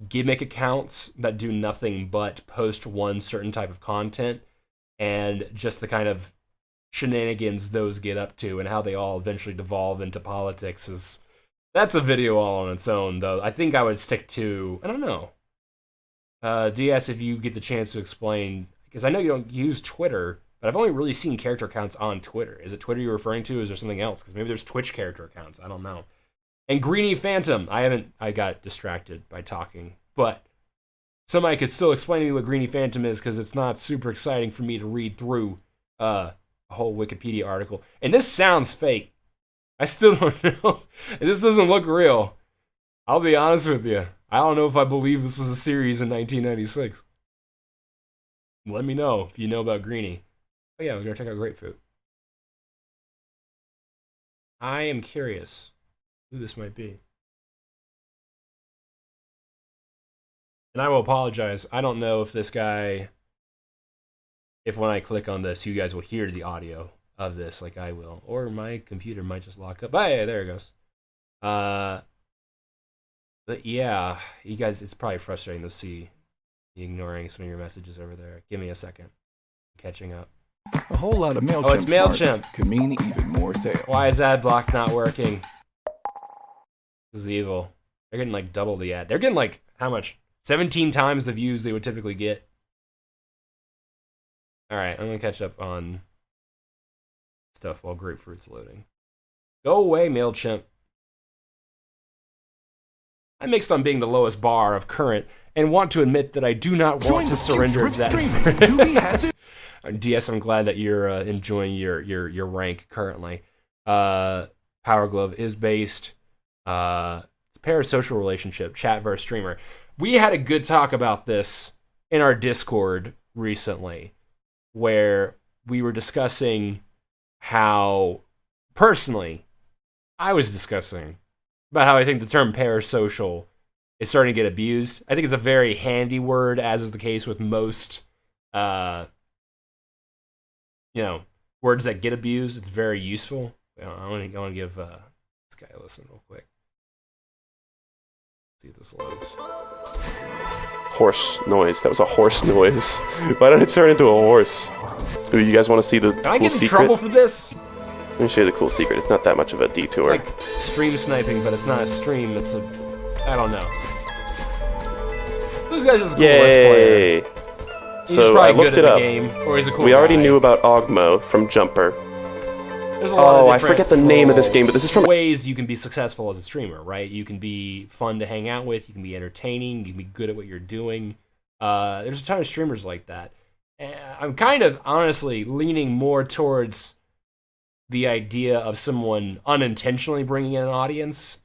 gimmick accounts that do nothing but post one certain type of content, and just the kind of shenanigans those get up to and how they all eventually devolve into politics that's a video all on its own, though. I think I would stick to, I don't know. DS, if you get the chance to explain, because I know you don't use Twitter, but I've only really seen character accounts on Twitter. Is it Twitter you're referring to? Is there something else? Because maybe there's Twitch character accounts. I don't know. And Greenie Phantom. I got distracted by talking, but somebody could still explain to me what Greenie Phantom is, because it's not super exciting for me to read through a whole Wikipedia article. And this sounds fake. I still don't know. This doesn't look real. I'll be honest with you. I don't know if I believe this was a series in 1996. Let me know if you know about Greenie. Oh yeah, we're going to check out Grapefruit. I am curious who this might be. And I will apologize. I don't know if this guy, if when I click on this, you guys will hear the audio of this like I will. Or my computer might just lock up. Oh, yeah, there it goes. But yeah, you guys, it's probably frustrating to see you ignoring some of your messages over there. Give me a second. I'm catching up. A whole lot of MailChimp, it's MailChimp. Could mean even more sales. Why is ad block not working? This is evil. They're getting like double the ad. They're getting like, how much? 17 times the views they would typically get. Alright, I'm going to catch up on stuff while Grapefruit's loading. Go away, MailChimp. I'm mixed on being the lowest bar of current and want to admit that I do not want to surrender that. DS, I'm glad that you're enjoying your rank currently. Power Glove is based. It's a parasocial relationship, chat versus streamer. We had a good talk about this in our Discord recently, where we were discussing how, personally, I was discussing about how I think the term parasocial is starting to get abused. I think it's a very handy word, as is the case with most, words that get abused. It's very useful. I want to give this guy a listen real quick. See if this loads. horse noise. That was a horse noise. Why did it turn into a horse? Ooh, you guys want to see the Can I cool get in secret? trouble for this? Let me show you the cool secret. It's not that much of a detour. Like stream sniping, but it's not a stream. It's a, I don't know. This guy's just a cool Let's player. Yay! He's So probably I looked good it at up. the game, or he's a cool We already guy. knew about Ogmo from Jumper. There's a lot of I different forget the name of this game, but this is from... ways you can be successful as a streamer, right? You can be fun to hang out with, you can be entertaining, you can be good at what you're doing. There's a ton of streamers like that. And I'm kind of, honestly, leaning more towards the idea of someone unintentionally bringing in an audience,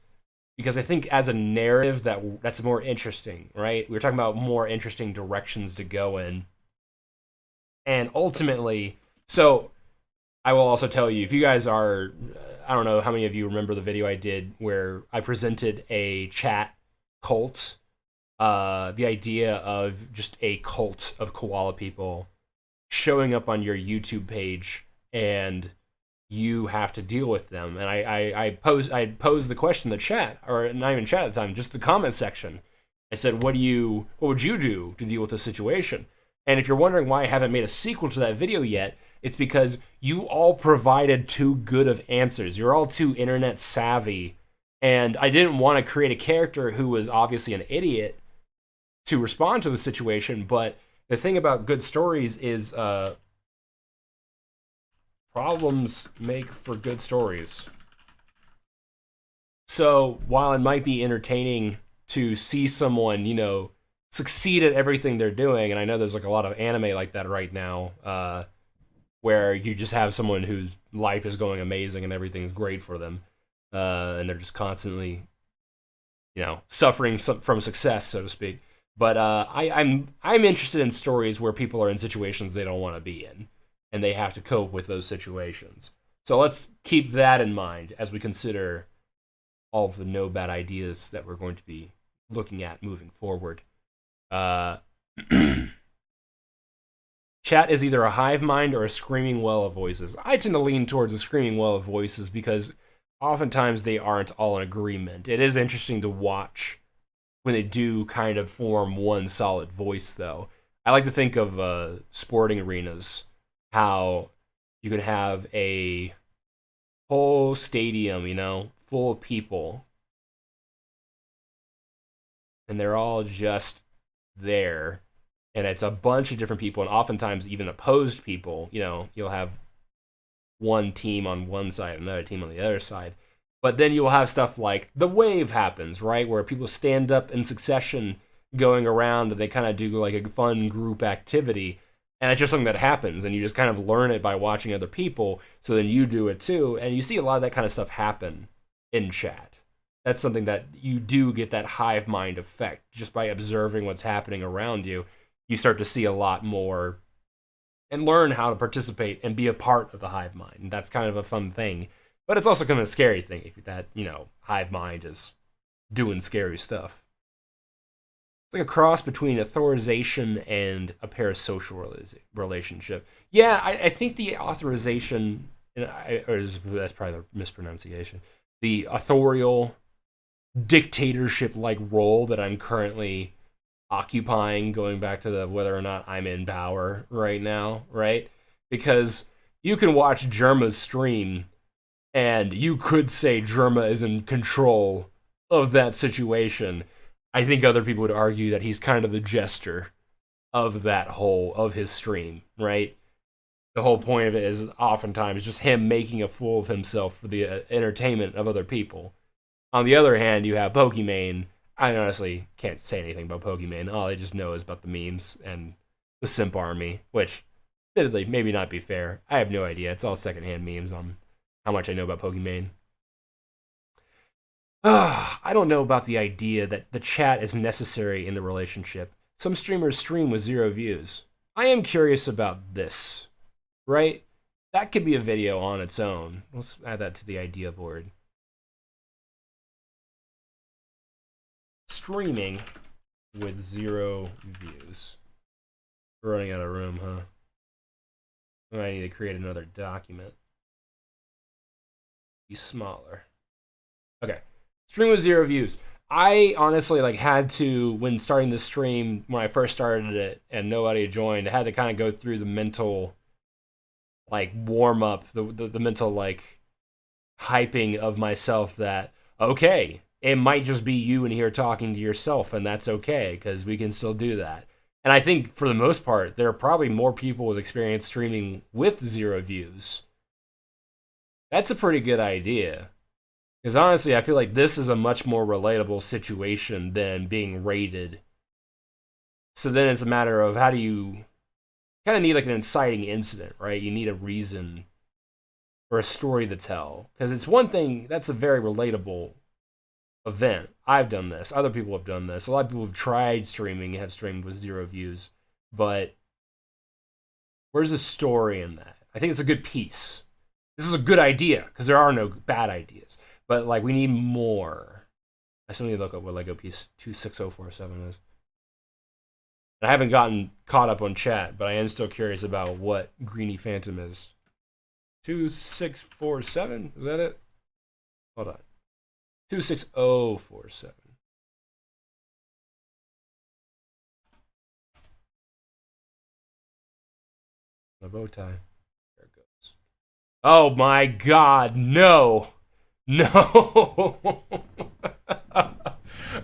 because I think as a narrative, that's more interesting, right? We were talking about more interesting directions to go in. And ultimately, so... I will also tell you, if you guys are, I don't know how many of you remember the video I did where I presented a chat cult, the idea of just a cult of koala people showing up on your YouTube page and you have to deal with them. And I posed the question in the chat, or not even chat at the time, just the comment section. I said, what would you do to deal with this situation? And if you're wondering why I haven't made a sequel to that video yet, it's because you all provided too good of answers. You're all too internet savvy. And I didn't want to create a character who was obviously an idiot to respond to the situation. But the thing about good stories is problems make for good stories. So while it might be entertaining to see someone, you know, succeed at everything they're doing, and I know there's like a lot of anime like that right now, where you just have someone whose life is going amazing and everything's great for them, and they're just constantly, you know, suffering from success, so to speak. But I'm interested in stories where people are in situations they don't want to be in, and they have to cope with those situations. So let's keep that in mind as we consider all of the no bad ideas that we're going to be looking at moving forward. Chat is either a hive mind or a screaming well of voices. I tend to lean towards a screaming well of voices because oftentimes they aren't all in agreement. It is interesting to watch when they do kind of form one solid voice, though. I like to think of sporting arenas, how you can have a whole stadium, you know, full of people, and they're all just there. And it's a bunch of different people, and oftentimes even opposed people. You know, you'll have one team on one side, another team on the other side. But then you'll have stuff like the wave happens, right? Where people stand up in succession going around, and they kind of do like a fun group activity. And it's just something that happens, and you just kind of learn it by watching other people, so then you do it too. And you see a lot of that kind of stuff happen in chat. That's something that you do get that hive mind effect just by observing what's happening around you. You start to see a lot more and learn how to participate and be a part of the hive mind. And that's kind of a fun thing. But it's also kind of a scary thing if that, you know, hive mind is doing scary stuff. It's like a cross between authorization and a parasocial relationship. Yeah, I think the authorization, that's probably the mispronunciation, the authorial dictatorship-like role that I'm currently occupying, going back to the whether or not I'm in power right now, right? Because you can watch Germa's stream and you could say Germa is in control of that situation. I think other people would argue that he's kind of the jester of that whole, of his stream, right? The whole point of it is oftentimes just him making a fool of himself for the entertainment of other people. On the other hand, you have Pokimane. I honestly can't say anything about Pokimane. All I just know is about the memes and the simp army, which, admittedly, maybe not be fair. I have no idea. It's all secondhand memes on how much I know about Pokimane. I don't know about the idea that the chat is necessary in the relationship. Some streamers stream with 0 views. I am curious about this, right? That could be a video on its own. Let's add that to the idea board. Streaming with 0 views. We're running out of room, huh? I might need to create another document. Be smaller. Okay. Stream with 0 views. I honestly like had to, when starting the stream, when I first started it and nobody had joined, I had to kind of go through the mental like warm up, the mental like hyping of myself that, okay, it might just be you in here talking to yourself, and that's okay because we can still do that. And I think for the most part, there are probably more people with experience streaming with 0 views. That's a pretty good idea. Because honestly, I feel like this is a much more relatable situation than being raided. So then it's a matter of how do you kind of need like an inciting incident, right? You need a reason or a story to tell. Because it's one thing, that's a very relatable event. I've done this. Other people have done this. A lot of people have tried streaming and have streamed with 0 views. But where's the story in that? I think it's a good piece. This is a good idea, because there are no bad ideas. But, like, we need more. I still need to look up what Lego piece 26047 is. And I haven't gotten caught up on chat, but I am still curious about what Greeny Phantom is. 2647? Is that it? Hold on. 26047. The bow tie. There it goes. Oh my god, no! No!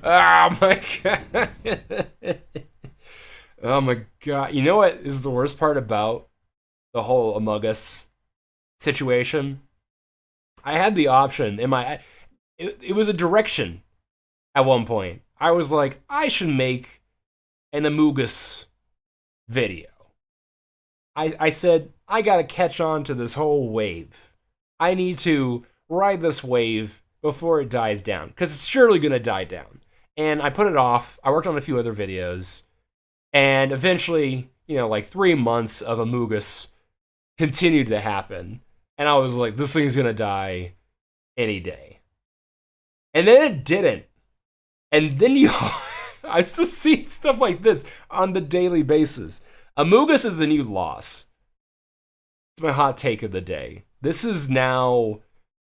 Oh my god. Oh my god. You know what is the worst part about the whole Among Us situation? I had the option in my... It was a direction at one point. I was like, I should make an Among Us video. I said, I gotta catch on to this whole wave. I need to ride this wave before it dies down, because it's surely gonna die down. And I put it off. I worked on a few other videos, and eventually, you know, like 3 months of Among Us continued to happen, and I was like, this thing's gonna die any day. And then it didn't. And then I still see stuff like this on the daily basis. Among Us is the new Lost. It's my hot take of the day. This is now,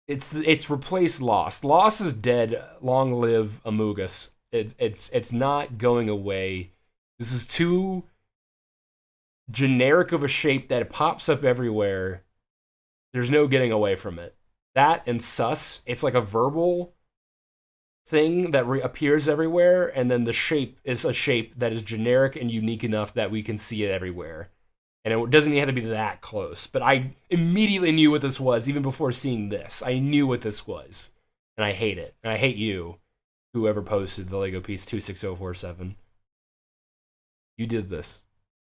it's replaced Lost. Lost is dead. Long live Among Us. It's not going away. This is too generic of a shape that it pops up everywhere. There's no getting away from it. That and sus, it's like a verbal thing that appears everywhere, and then the shape is a shape that is generic and unique enough that we can see it everywhere. And it doesn't even have to be that close. But I immediately knew what this was, even before seeing this. I knew what this was. And I hate it. And I hate you, whoever posted the Lego piece 26047. You did this.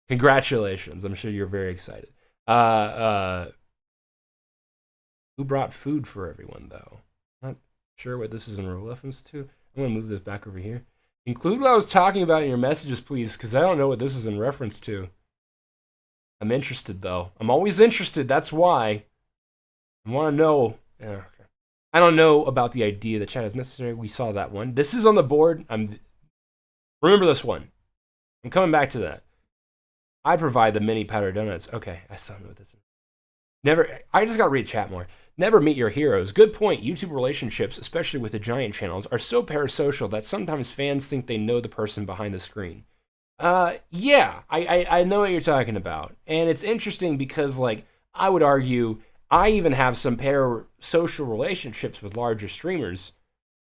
Congratulations. I'm sure you're very excited. Who brought food for everyone, though? Not sure what this is in reference to. I'm going to move this back over here. Include what I was talking about in your messages, please, because I don't know what this is in reference to. I'm interested, though. I'm always interested. That's why. I want to know. Yeah, okay. I don't know about the idea that chat is necessary. We saw that one. This is on the board. Remember this one. I'm coming back to that. I provide the mini powder donuts. Okay, I still know what this is. I just got to read chat more. Never meet your heroes. Good point. YouTube relationships, especially with the giant channels, are so parasocial that sometimes fans think they know the person behind the screen. Yeah, I know what you're talking about. And it's interesting because, like, I would argue I even have some parasocial relationships with larger streamers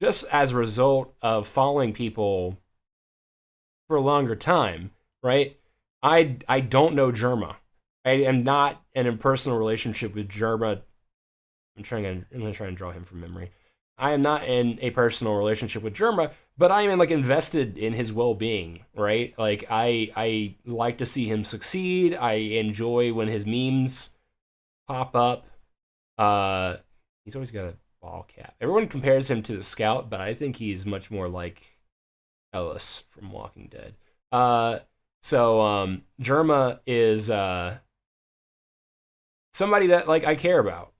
just as a result of following people for a longer time, right? I don't know Germa. I am not in a personal relationship with Germa. I'm going to try and draw him from memory. I am not in a personal relationship with Germa, but I am like invested in his well-being, right? Like I like to see him succeed. I enjoy when his memes pop up. He's always got a ball cap. Everyone compares him to the Scout, but I think he's much more like Ellis from Walking Dead. So Germa is somebody that like I care about.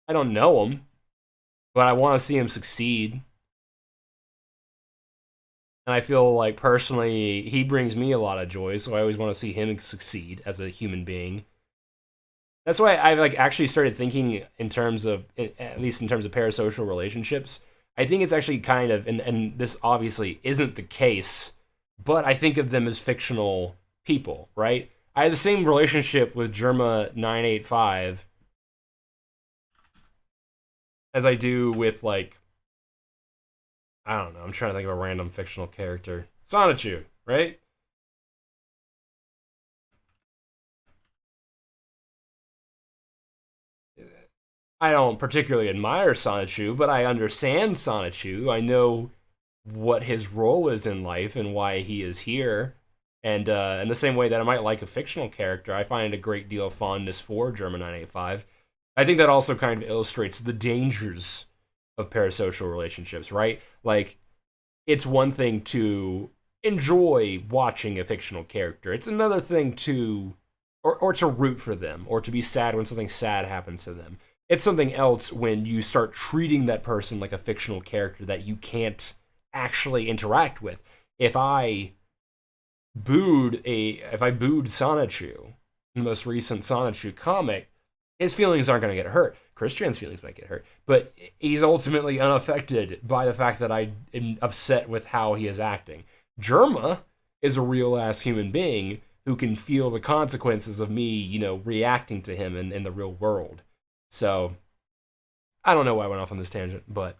I don't know him, but I want to see him succeed. And I feel like personally he brings me a lot of joy, so I always want to see him succeed as a human being. That's why I like actually started thinking in terms of, at least in terms of parasocial relationships. I think it's actually kind of, and this obviously isn't the case, but I think of them as fictional people, right? I have the same relationship with Germa985 as I do with, like, I don't know, I'm trying to think of a random fictional character. Sonichu, right? I don't particularly admire Sonichu, but I understand Sonichu. I know what his role is in life and why he is here. And in the same way that I might like a fictional character, I find a great deal of fondness for German985. I think that also kind of illustrates the dangers of parasocial relationships, right? Like, it's one thing to enjoy watching a fictional character. It's another thing to, or to root for them, or to be sad when something sad happens to them. It's something else when you start treating that person like a fictional character that you can't actually interact with. If I booed Sonichu, the most recent Sonichu comic, his feelings aren't going to get hurt. Christian's feelings might get hurt, but he's ultimately unaffected by the fact that I am upset with how he is acting. Germa is a real-ass human being who can feel the consequences of me, reacting to him in the real world. So, I don't know why I went off on this tangent, but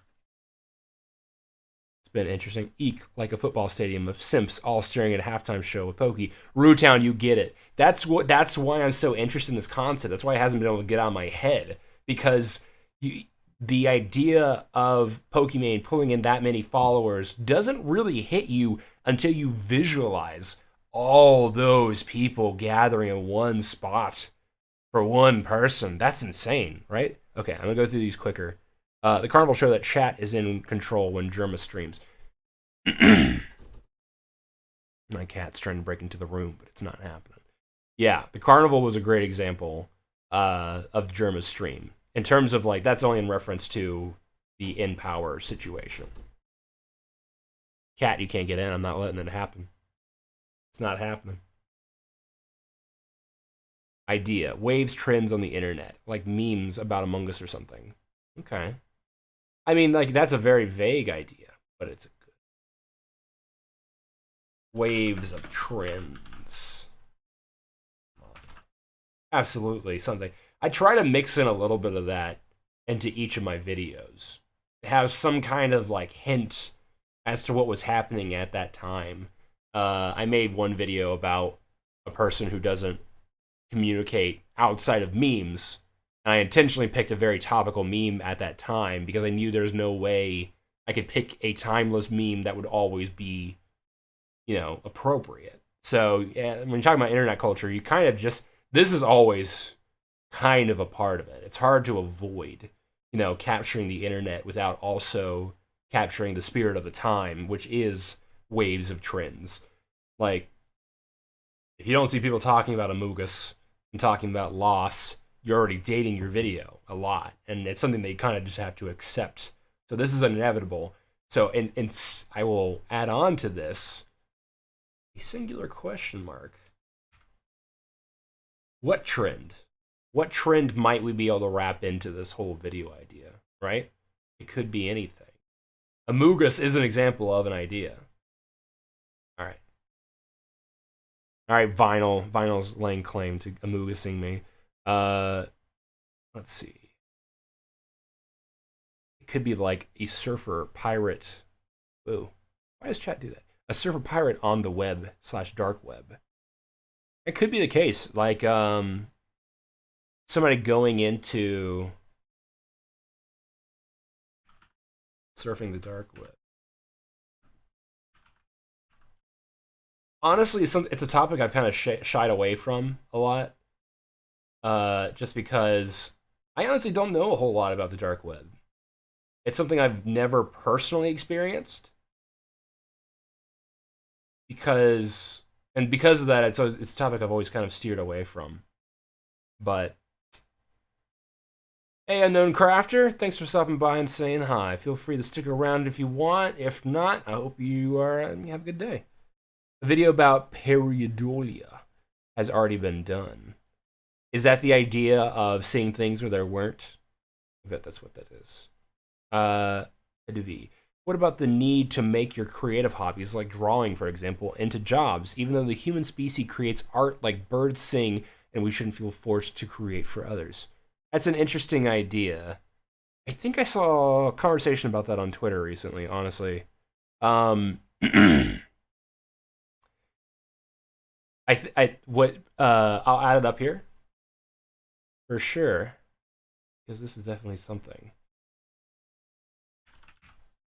it's been interesting. Eek, like a football stadium of simps all staring at a halftime show with Pokey. Rootown, you get it. That's why I'm so interested in this concept. That's why it hasn't been able to get out of my head. Because the idea of Pokimane pulling in that many followers doesn't really hit you until you visualize all those people gathering in one spot for one person. That's insane, right? Okay, I'm going to go through these quicker. The Carnival show that chat is in control when Germa streams. My cat's trying to break into the room, but it's not happening. Yeah, the Carnival was a great example of Germa's stream. In terms of, like, that's only in reference to the in-power situation. Cat, you can't get in. I'm not letting it happen. It's not happening. Idea. Waves trends on the internet. Like memes about Among Us or something. Okay. I mean, like, that's a very vague idea, but it's a good. Waves of trends. Absolutely, something. I try to mix in a little bit of that into each of my videos. Have some kind of, like, hint as to what was happening at that time. I made one video about a person who doesn't communicate outside of memes. And I intentionally picked a very topical meme at that time because I knew there's no way I could pick a timeless meme that would always be, appropriate. So when you're talking about internet culture, you kind of just, this is always kind of a part of it. It's hard to avoid, capturing the internet without also capturing the spirit of the time, which is waves of trends. Like, if you don't see people talking about Amogus and talking about loss, you're already dating your video a lot, and it's something that you kind of just have to accept. So this is inevitable. So, and I will add on to this a singular question mark. What trend? What trend might we be able to wrap into this whole video idea, right? It could be anything. Amogus is an example of an idea. All right. All right, Vinyl. Vinyl's laying claim to Amogusing me. Let's see. It could be like a surfer pirate. Whoa. Why does chat do that? A surfer pirate on the web / dark web. It could be the case. Like, somebody going into surfing the dark web. Honestly, it's a topic I've kind of shied away from a lot. Just because I honestly don't know a whole lot about the dark web. It's something I've never personally experienced. Because of that, it's a topic I've always kind of steered away from. But hey, Unknown Crafter, thanks for stopping by and saying hi. Feel free to stick around if you want. If not, I hope you have a good day. A video about pareidolia has already been done. Is that the idea of seeing things where there weren't? I bet that's what that is. What about the need to make your creative hobbies, like drawing, for example, into jobs, even though the human species creates art like birds sing and we shouldn't feel forced to create for others? That's an interesting idea. I think I saw a conversation about that on Twitter recently, honestly. I'll add it up here for sure, because this is definitely something.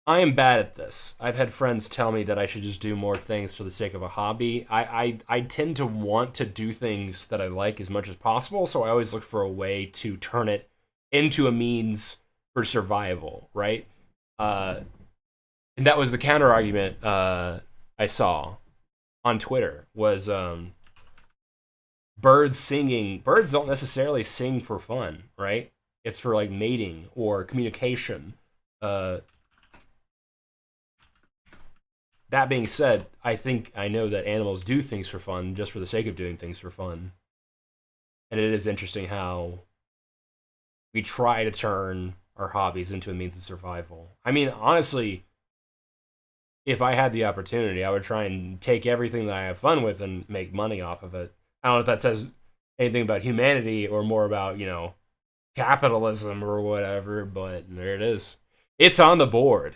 I am bad at this. I've had friends tell me that I should just do more things for the sake of a hobby. I tend to want to do things that I like as much as possible, so I always look for a way to turn it into a means for survival, right? And that was the counter argument I saw on Twitter was birds singing. Birds don't necessarily sing for fun, right? It's for like mating or communication. That being said, I know that animals do things for fun just for the sake of doing things for fun. And it is interesting how we try to turn our hobbies into a means of survival. I mean, honestly, if I had the opportunity, I would try and take everything that I have fun with and make money off of it. I don't know if that says anything about humanity or more about, capitalism or whatever, but there it is. It's on the board.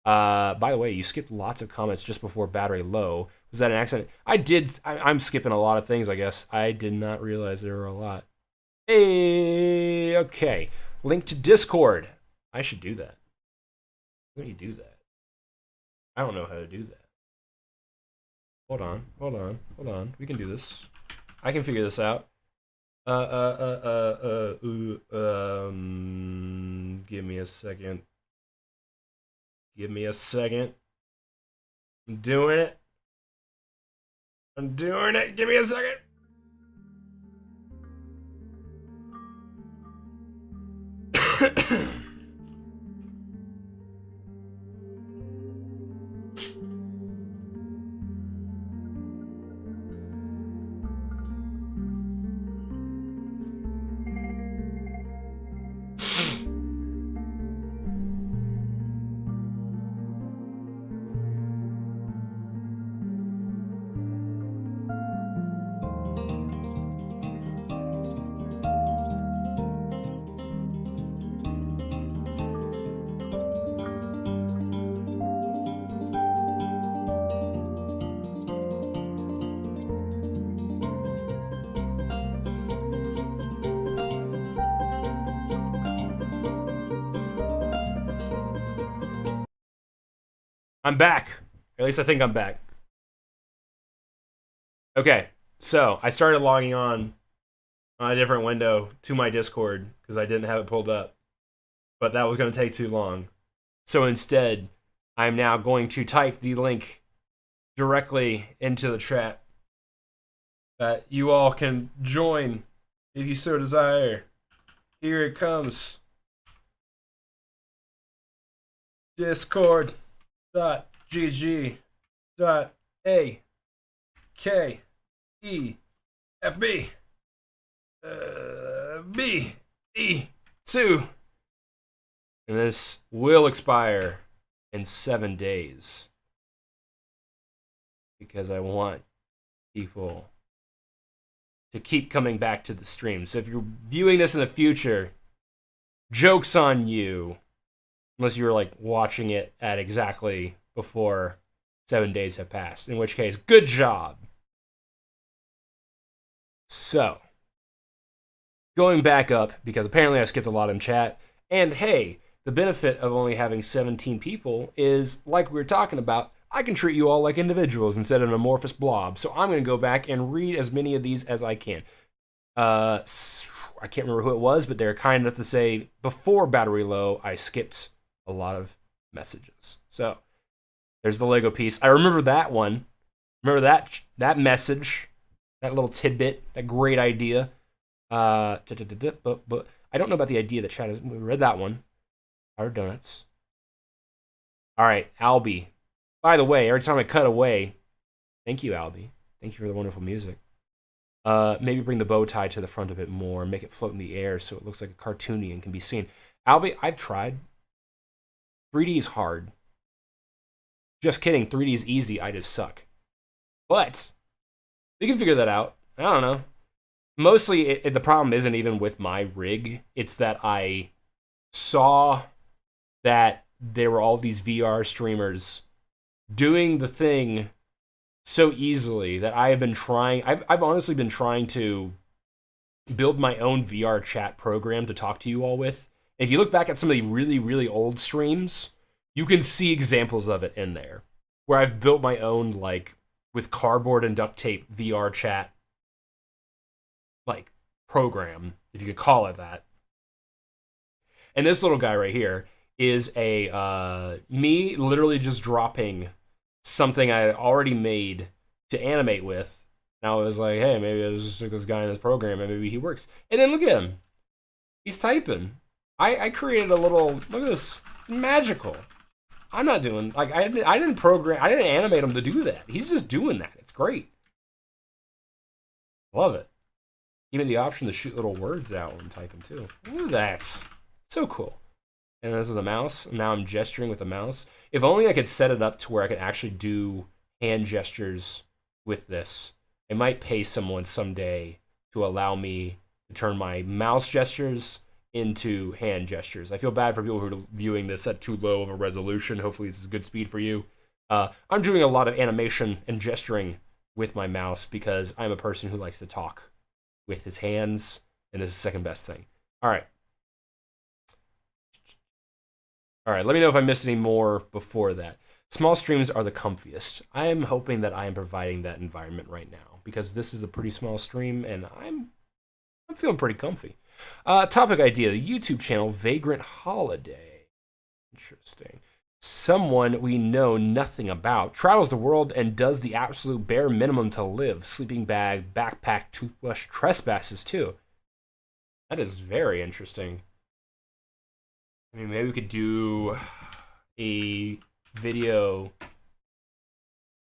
By the way, you skipped lots of comments just before battery low. Was that an accident? I'm skipping a lot of things, I guess. I did not realize there were a lot. Hey, okay. Link to Discord. I should do that. How do you do that? I don't know how to do that. Hold on. We can do this. I can figure this out. Give me a second. Give me a second. I'm doing it. Give me a second. I'm back. At least I think I'm back. Okay, so I started logging on a different window to my Discord because I didn't have it pulled up. But that was going to take too long. So instead, I'm now going to type the link directly into the chat that you all can join if you so desire. Here it comes. Discord.gg.akefb.be2. And this will expire in 7 days. Because I want people to keep coming back to the stream. So if you're viewing this in the future, joke's on you. Unless you're like watching it at exactly before 7 days have passed. In which case, good job. So, going back up, because apparently I skipped a lot in chat. And hey, the benefit of only having 17 people is, like we were talking about, I can treat you all like individuals instead of an amorphous blob. So I'm going to go back and read as many of these as I can. I can't remember who it was, but they're kind enough to say, before battery low, I skipped a lot of messages. So there's the Lego piece. I remember that one. Remember that message, that little tidbit, that great idea. But I don't know about the idea that chat is. We read that one. Our donuts. All right, Albie. By the way, every time I cut away, thank you, Albie. Thank you for the wonderful music. Maybe bring the bow tie to the front a bit more, make it float in the air so it looks like a cartoony and can be seen. Albie, I've tried. 3D is hard. Just kidding, 3D is easy, I just suck. But we can figure that out. I don't know. Mostly, the problem isn't even with my rig. It's that I saw that there were all these VR streamers doing the thing so easily that I have been trying. I've honestly been trying to build my own VR chat program to talk to you all with. And if you look back at some of the really, really old streams, you can see examples of it in there, where I've built my own, like, with cardboard and duct tape VR chat, like, program, if you could call it that. And this little guy right here is me literally just dropping something I already made to animate with. And I was like, hey, maybe I'll just stick this guy in this program and maybe he works. And then look at him. He's typing. I created a little, look at this. It's magical. I'm not doing, like, I didn't animate him to do that. He's just doing that. It's great. Love it. Even the option to shoot little words out when typing too. Look at that. So cool. And this is the mouse. Now I'm gesturing with the mouse. If only I could set it up to where I could actually do hand gestures with this. I might pay someone someday to allow me to turn my mouse gestures into hand gestures. I feel bad for people who are viewing this at too low of a resolution. Hopefully this is good speed for you. I'm doing a lot of animation and gesturing with my mouse because I'm a person who likes to talk with his hands, and this is the second best thing. All right, let me know if I missed any more before that. Small streams are the comfiest. I am hoping that I am providing that environment right now because this is a pretty small stream, and I'm feeling pretty comfy. Topic idea, the YouTube channel Vagrant Holiday. Interesting. Someone we know nothing about travels the world and does the absolute bare minimum to live. Sleeping bag, backpack, toothbrush, trespasses too. That is very interesting. I mean, maybe we could do a video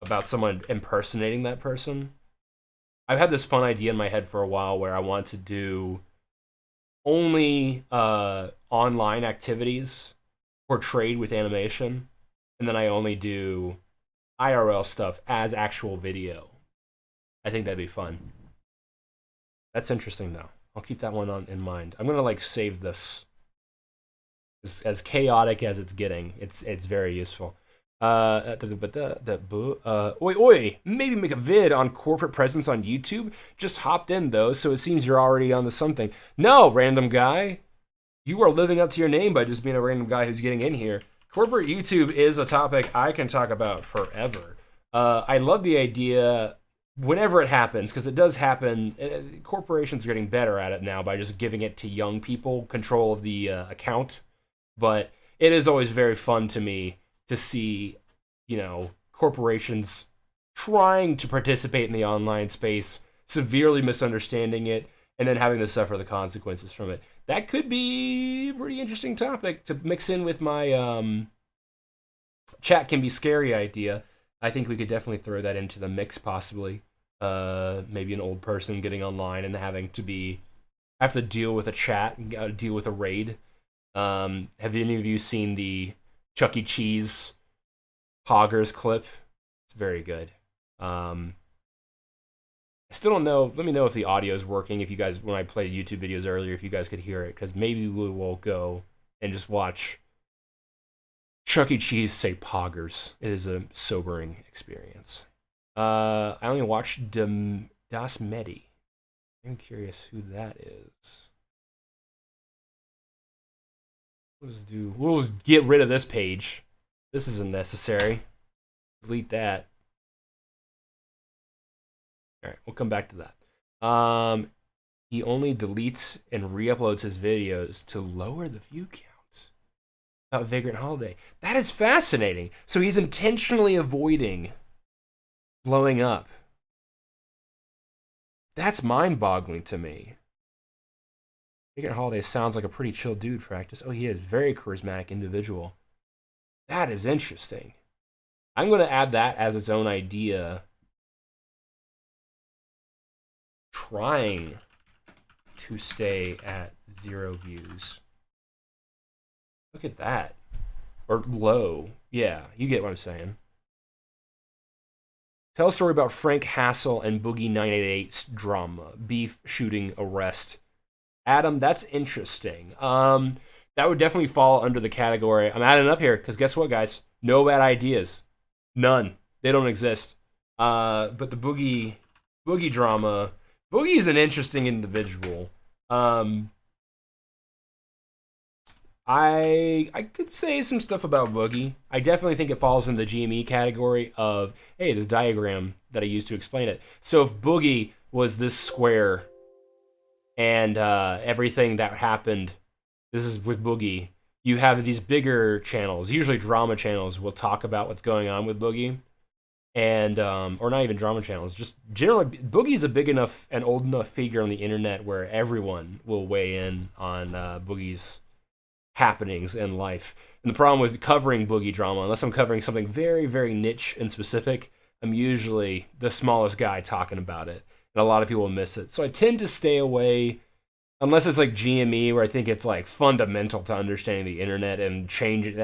about someone impersonating that person. I've had this fun idea in my head for a while where I want to do only online activities portrayed with animation, and then I only do IRL stuff as actual video. I think that'd be fun. That's interesting though. I'll keep that one in mind. I'm gonna like save this. As chaotic as it's getting, it's very useful. Oi, maybe make a vid on corporate presence on YouTube. Just hopped in though, so it seems you're already on to something. No, random guy. You are living up to your name by just being a random guy who's getting in here. Corporate YouTube is a topic I can talk about forever. I love the idea whenever it happens, because it does happen. Corporations are getting better at it now by just giving it to young people, control of the account. But it is always very fun to me to see, you know, corporations trying to participate in the online space, severely misunderstanding it, and then having to suffer the consequences from it. That could be a pretty interesting topic to mix in with my chat can be scary idea. I think we could definitely throw that into the mix, possibly. Maybe an old person getting online and having to have to deal with a chat, deal with a raid. Have any of you seen the Chuck E. Cheese Poggers clip? It's very good. I still don't know. Let me know if the audio is working. If you guys, when I played YouTube videos earlier, if you guys could hear it, because maybe we will go and just watch Chuck E. Cheese say Poggers. It is a sobering experience. I only watched Das Medi. I'm curious who that is. We'll just get rid of this page. This isn't necessary. Delete that. Alright, we'll come back to that. He only deletes and re-uploads his videos to lower the view count. About Vagrant Holiday. That is fascinating. So he's intentionally avoiding blowing up. That's mind-boggling to me. Vagrant Holiday sounds like a pretty chill dude, practice. Oh, he is a very charismatic individual. That is interesting. I'm going to add that as its own idea. Trying to stay at 0 views. Look at that. or low. Yeah, you get what I'm saying. Tell a story about Frank Hassel and Boogie 988's drama, beef, shooting, arrest. Adam, that's interesting. That would definitely fall under the category. I'm adding up here because guess what, guys? No bad ideas, none. They don't exist. But the Boogie drama. Boogie's an interesting individual. I could say some stuff about Boogie. I definitely think it falls in the GME category of, hey, this diagram that I used to explain it. So if Boogie was this square and everything that happened, this is with Boogie, you have these bigger channels, usually drama channels, will talk about what's going on with Boogie. And, or not even drama channels, just generally, Boogie's a big enough and old enough figure on the internet where everyone will weigh in on Boogie's happenings in life. And the problem with covering Boogie drama, unless I'm covering something very, very niche and specific, I'm usually the smallest guy talking about it. And a lot of people miss it. So I tend to stay away, unless it's like GME, where I think it's like fundamental to understanding the internet and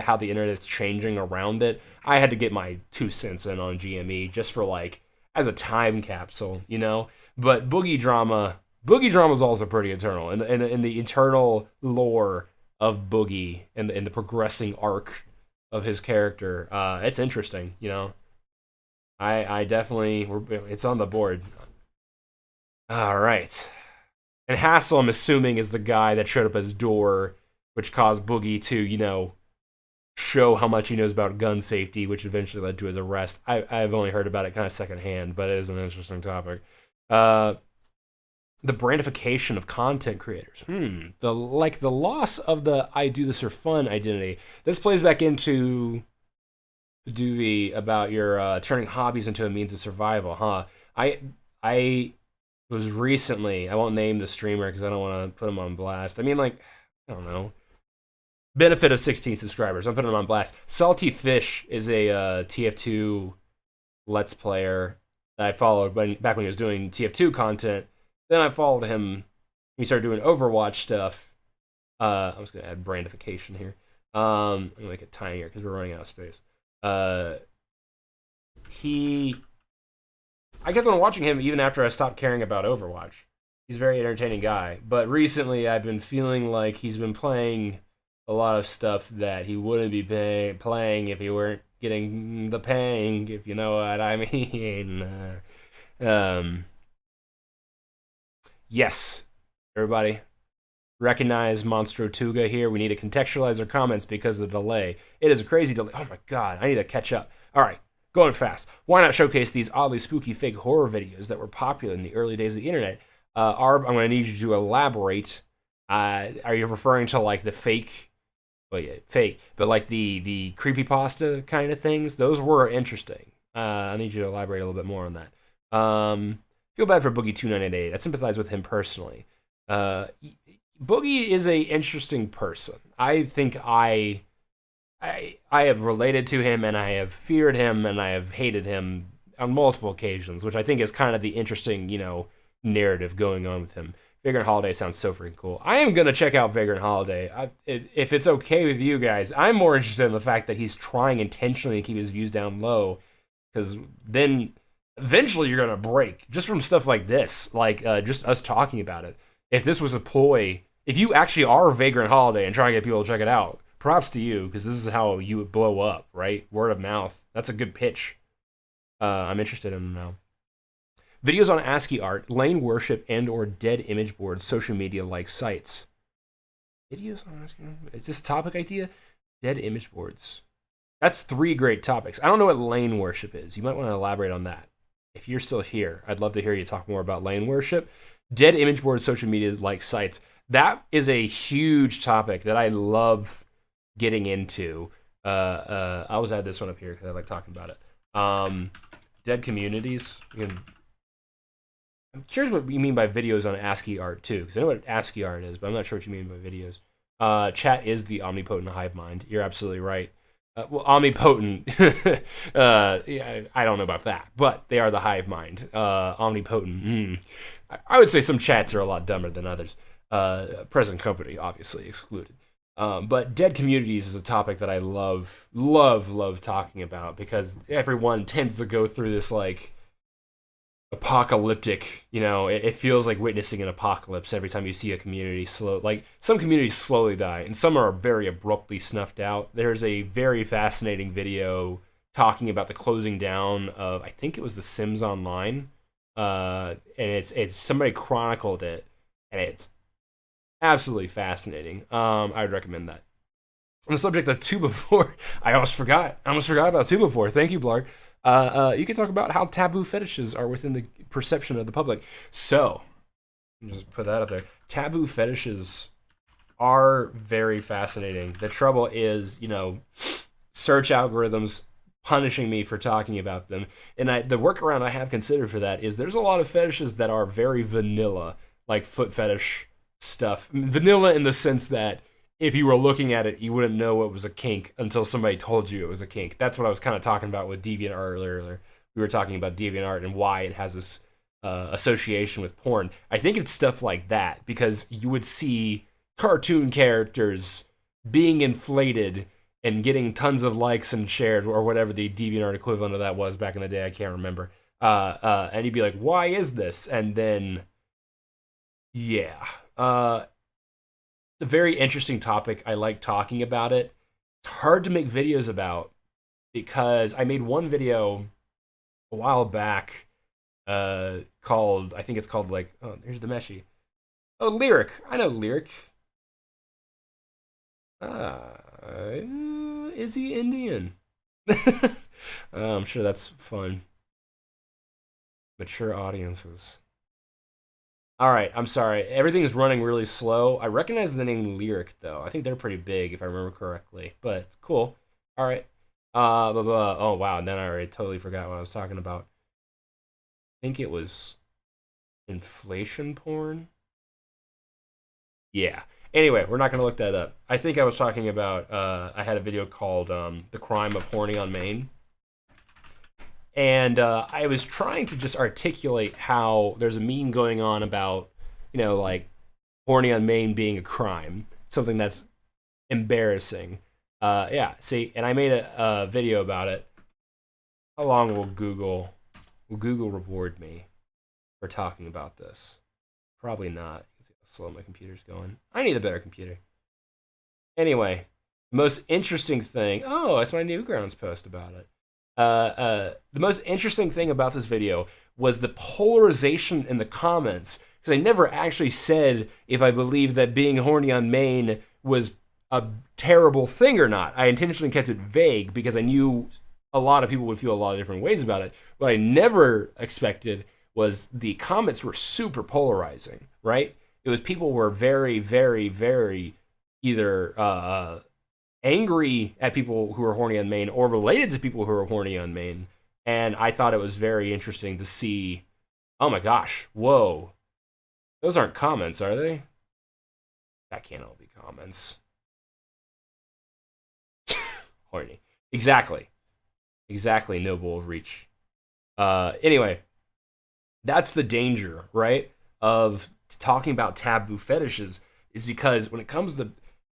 how the internet's changing around it. I had to get my 2 cents in on GME just for like, as a time capsule, you know? But Boogie drama is also pretty eternal. And the eternal lore of Boogie and the progressing arc of his character, it's interesting, you know? I definitely, it's on the board. All right. And Hassel, I'm assuming, is the guy that showed up at his door, which caused Boogie to, you know, show how much he knows about gun safety, which eventually led to his arrest. I've only heard about it kind of secondhand, but it is an interesting topic. The brandification of content creators. The loss of the I do this for fun identity. This plays back into the Duvie about your turning hobbies into a means of survival, huh? I was recently, I won't name the streamer because I don't want to put him on blast. I mean, like, I don't know. Benefit of 16 subscribers. I'm putting him on blast. Salty Fish is a TF2 Let's Player that I followed back when he was doing TF2 content. Then I followed him. We started doing Overwatch stuff. I'm just going to add brandification here. I'm going to make it tinier because we're running out of space. I kept on watching him even after I stopped caring about Overwatch. He's a very entertaining guy. But recently I've been feeling like he's been playing a lot of stuff that he wouldn't be playing if he weren't getting the paying, if you know what I mean. Yes, everybody. Recognize Monstro Tuga here. We need to contextualize our comments because of the delay. It is a crazy delay. Oh my god, I need to catch up. All right. Going fast. Why not showcase these oddly spooky fake horror videos that were popular in the early days of the internet? Arb, I'm going to need you to elaborate. Are you referring to like the fake? Well, yeah, fake, but like the creepypasta kind of things? Those were interesting. I need you to elaborate a little bit more on that. Feel bad for Boogie 2988. I sympathize with him personally. Boogie is a interesting person. I think I have related to him, and I have feared him, and I have hated him on multiple occasions, which I think is kind of the interesting, you know, narrative going on with him. Vagrant Holiday sounds so freaking cool. I am going to check out Vagrant Holiday. If it's okay with you guys, I'm more interested in the fact that he's trying intentionally to keep his views down low, because then eventually you're going to break, just from stuff like this, like just us talking about it. If this was a ploy, if you actually are Vagrant Holiday and trying to get people to check it out, props to you, because this is how you would blow up, right? Word of mouth. That's a good pitch. I'm interested in them now. Videos on ASCII art, lane worship, and or dead image boards, social media-like sites. Videos on ASCII art? Is this a topic idea? Dead image boards. That's 3 great topics. I don't know what lane worship is. You might want to elaborate on that. If you're still here, I'd love to hear you talk more about lane worship. Dead image boards, social media-like sites. That is a huge topic that I love getting into. I'll always add this one up here because I like talking about it. Dead communities. I'm curious what you mean by videos on ASCII art too, because I know what ASCII art is, but I'm not sure what you mean by videos. Chat is the omnipotent hive mind. You're absolutely right. Well, omnipotent. Yeah, I don't know about that, but they are the hive mind. Omnipotent. I would say some chats are a lot dumber than others. Present company, obviously excluded. But dead communities is a topic that I love talking about because everyone tends to go through this like apocalyptic, it feels like witnessing an apocalypse every time you see a community like some communities slowly die and some are very abruptly snuffed out. There's a very fascinating video talking about the closing down of, I think it was The Sims Online, and it's somebody chronicled it, and it's absolutely fascinating. I would recommend that. On the subject of 2before, I almost forgot about 2before. Thank you, Blarg. You can talk about how taboo fetishes are within the perception of the public. So, just put that up there. Taboo fetishes are very fascinating. The trouble is, search algorithms punishing me for talking about them. And the workaround I have considered for that is there's a lot of fetishes that are very vanilla, like foot fetish stuff. Vanilla in the sense that if you were looking at it, you wouldn't know it was a kink until somebody told you it was a kink. That's what I was kind of talking about with DeviantArt earlier. We were talking about DeviantArt and why it has this association with porn. I think it's stuff like that, because you would see cartoon characters being inflated and getting tons of likes and shares, or whatever the DeviantArt equivalent of that was back in the day. I can't remember. And you'd be like, why is this? And then, yeah. It's a very interesting topic. I like talking about it. It's hard to make videos about because I made one video a while back called, I think it's called like, oh, there's the Meshi. Oh, Lyric. I know Lyric. Is he Indian? I'm sure that's fun. Mature audiences. Alright, I'm sorry. Everything's running really slow. I recognize the name Lyric, though. I think they're pretty big, if I remember correctly. But, cool. Alright. Oh, wow. Then I already totally forgot what I was talking about. I think it was inflation porn? Yeah. Anyway, we're not going to look that up. I think I was talking about, I had a video called The Crime of Horny on Main. And I was trying to just articulate how there's a meme going on about, like, horny on Main being a crime. Something that's embarrassing. Yeah, see, and I made a video about it. How long will Google reward me for talking about this? Probably not. See how slow my computer's going. I need a better computer. Anyway, the most interesting thing... Oh, that's my Newgrounds post about it. The most interesting thing about this video was the polarization in the comments, because I never actually said if I believed that being horny on Main was a terrible thing or not. I intentionally kept it vague because I knew a lot of people would feel a lot of different ways about it. What I never expected was the comments were super polarizing, right? It was people were very, very, very either angry at people who are horny on Main or related to people who are horny on Main. And I thought it was very interesting to see, oh my gosh, whoa. Those aren't comments, are they? That can't all be comments. Horny. Exactly. Exactly, Noble of Reach. Anyway, that's the danger, right, of talking about taboo fetishes, is because when it comes to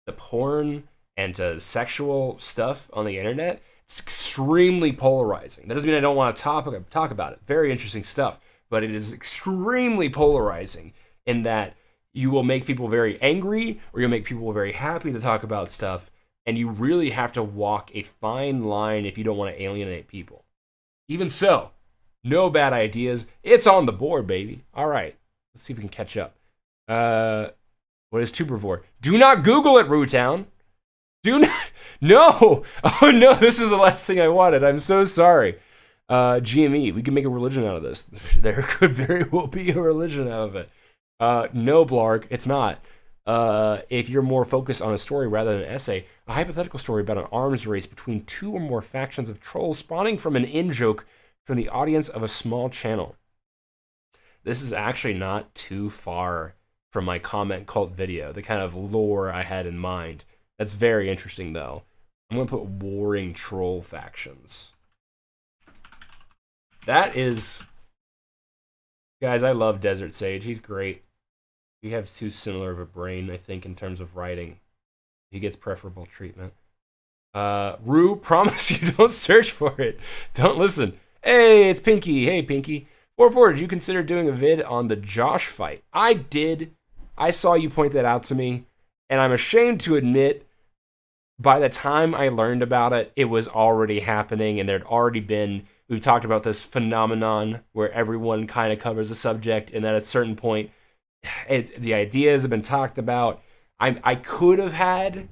the porn and to sexual stuff on the internet, it's extremely polarizing. That doesn't mean I don't want to talk about it. Very interesting stuff, but it is extremely polarizing in that you will make people very angry or you'll make people very happy to talk about stuff, and you really have to walk a fine line if you don't want to alienate people. Even so, no bad ideas. It's on the board, baby. All right, let's see if we can catch up. What is Tubervore? Do not Google it, Rootown. Do not. No. Oh no, this is the last thing I wanted. I'm so sorry. GME, we can make a religion out of this. There could very well be a religion out of it. No, Blarg, it's not. If you're more focused on a story rather than an essay, a hypothetical story about an arms race between two or more factions of trolls spawning from an in-joke from the audience of a small channel. This is actually not too far from my comment cult video, the kind of lore I had in mind. That's very interesting, though. I'm going to put warring troll factions. That is... Guys, I love Desert Sage. He's great. We have too similar of a brain, I think, in terms of writing. He gets preferable treatment. Rue, promise you don't search for it. Don't listen. Hey, it's Pinky. Hey, Pinky. 44, did you consider doing a vid on the Josh fight? I did. I saw you point that out to me, and I'm ashamed to admit, by the time I learned about it, it was already happening, and there'd already been, we've talked about this phenomenon where everyone kind of covers the subject, and at a certain point, the ideas have been talked about. I could have had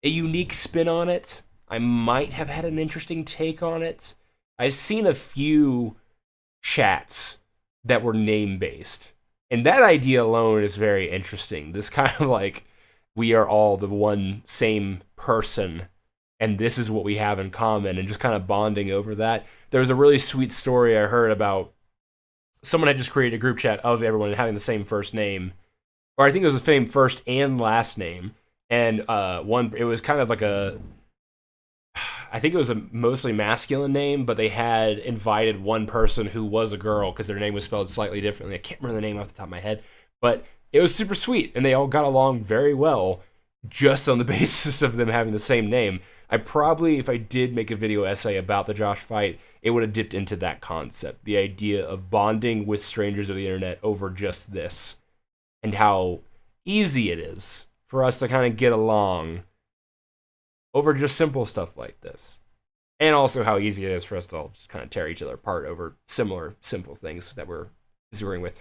a unique spin on it. I might have had an interesting take on it. I've seen a few chats that were name-based, and that idea alone is very interesting. This kind of like, we are all the one same person, and this is what we have in common, and just kind of bonding over that. There was a really sweet story I heard about someone had just created a group chat of everyone having the same first name, or I think it was the same first and last name. And it was kind of like I think it was a mostly masculine name, but they had invited one person who was a girl because their name was spelled slightly differently. I can't remember the name off the top of my head, but it was super sweet, and they all got along very well just on the basis of them having the same name. I probably, if I did make a video essay about the Josh fight, it would have dipped into that concept, the idea of bonding with strangers of the internet over just this, and how easy it is for us to kind of get along over just simple stuff like this. And also how easy it is for us to all just kind of tear each other apart over similar, simple things that we're disagreeing with.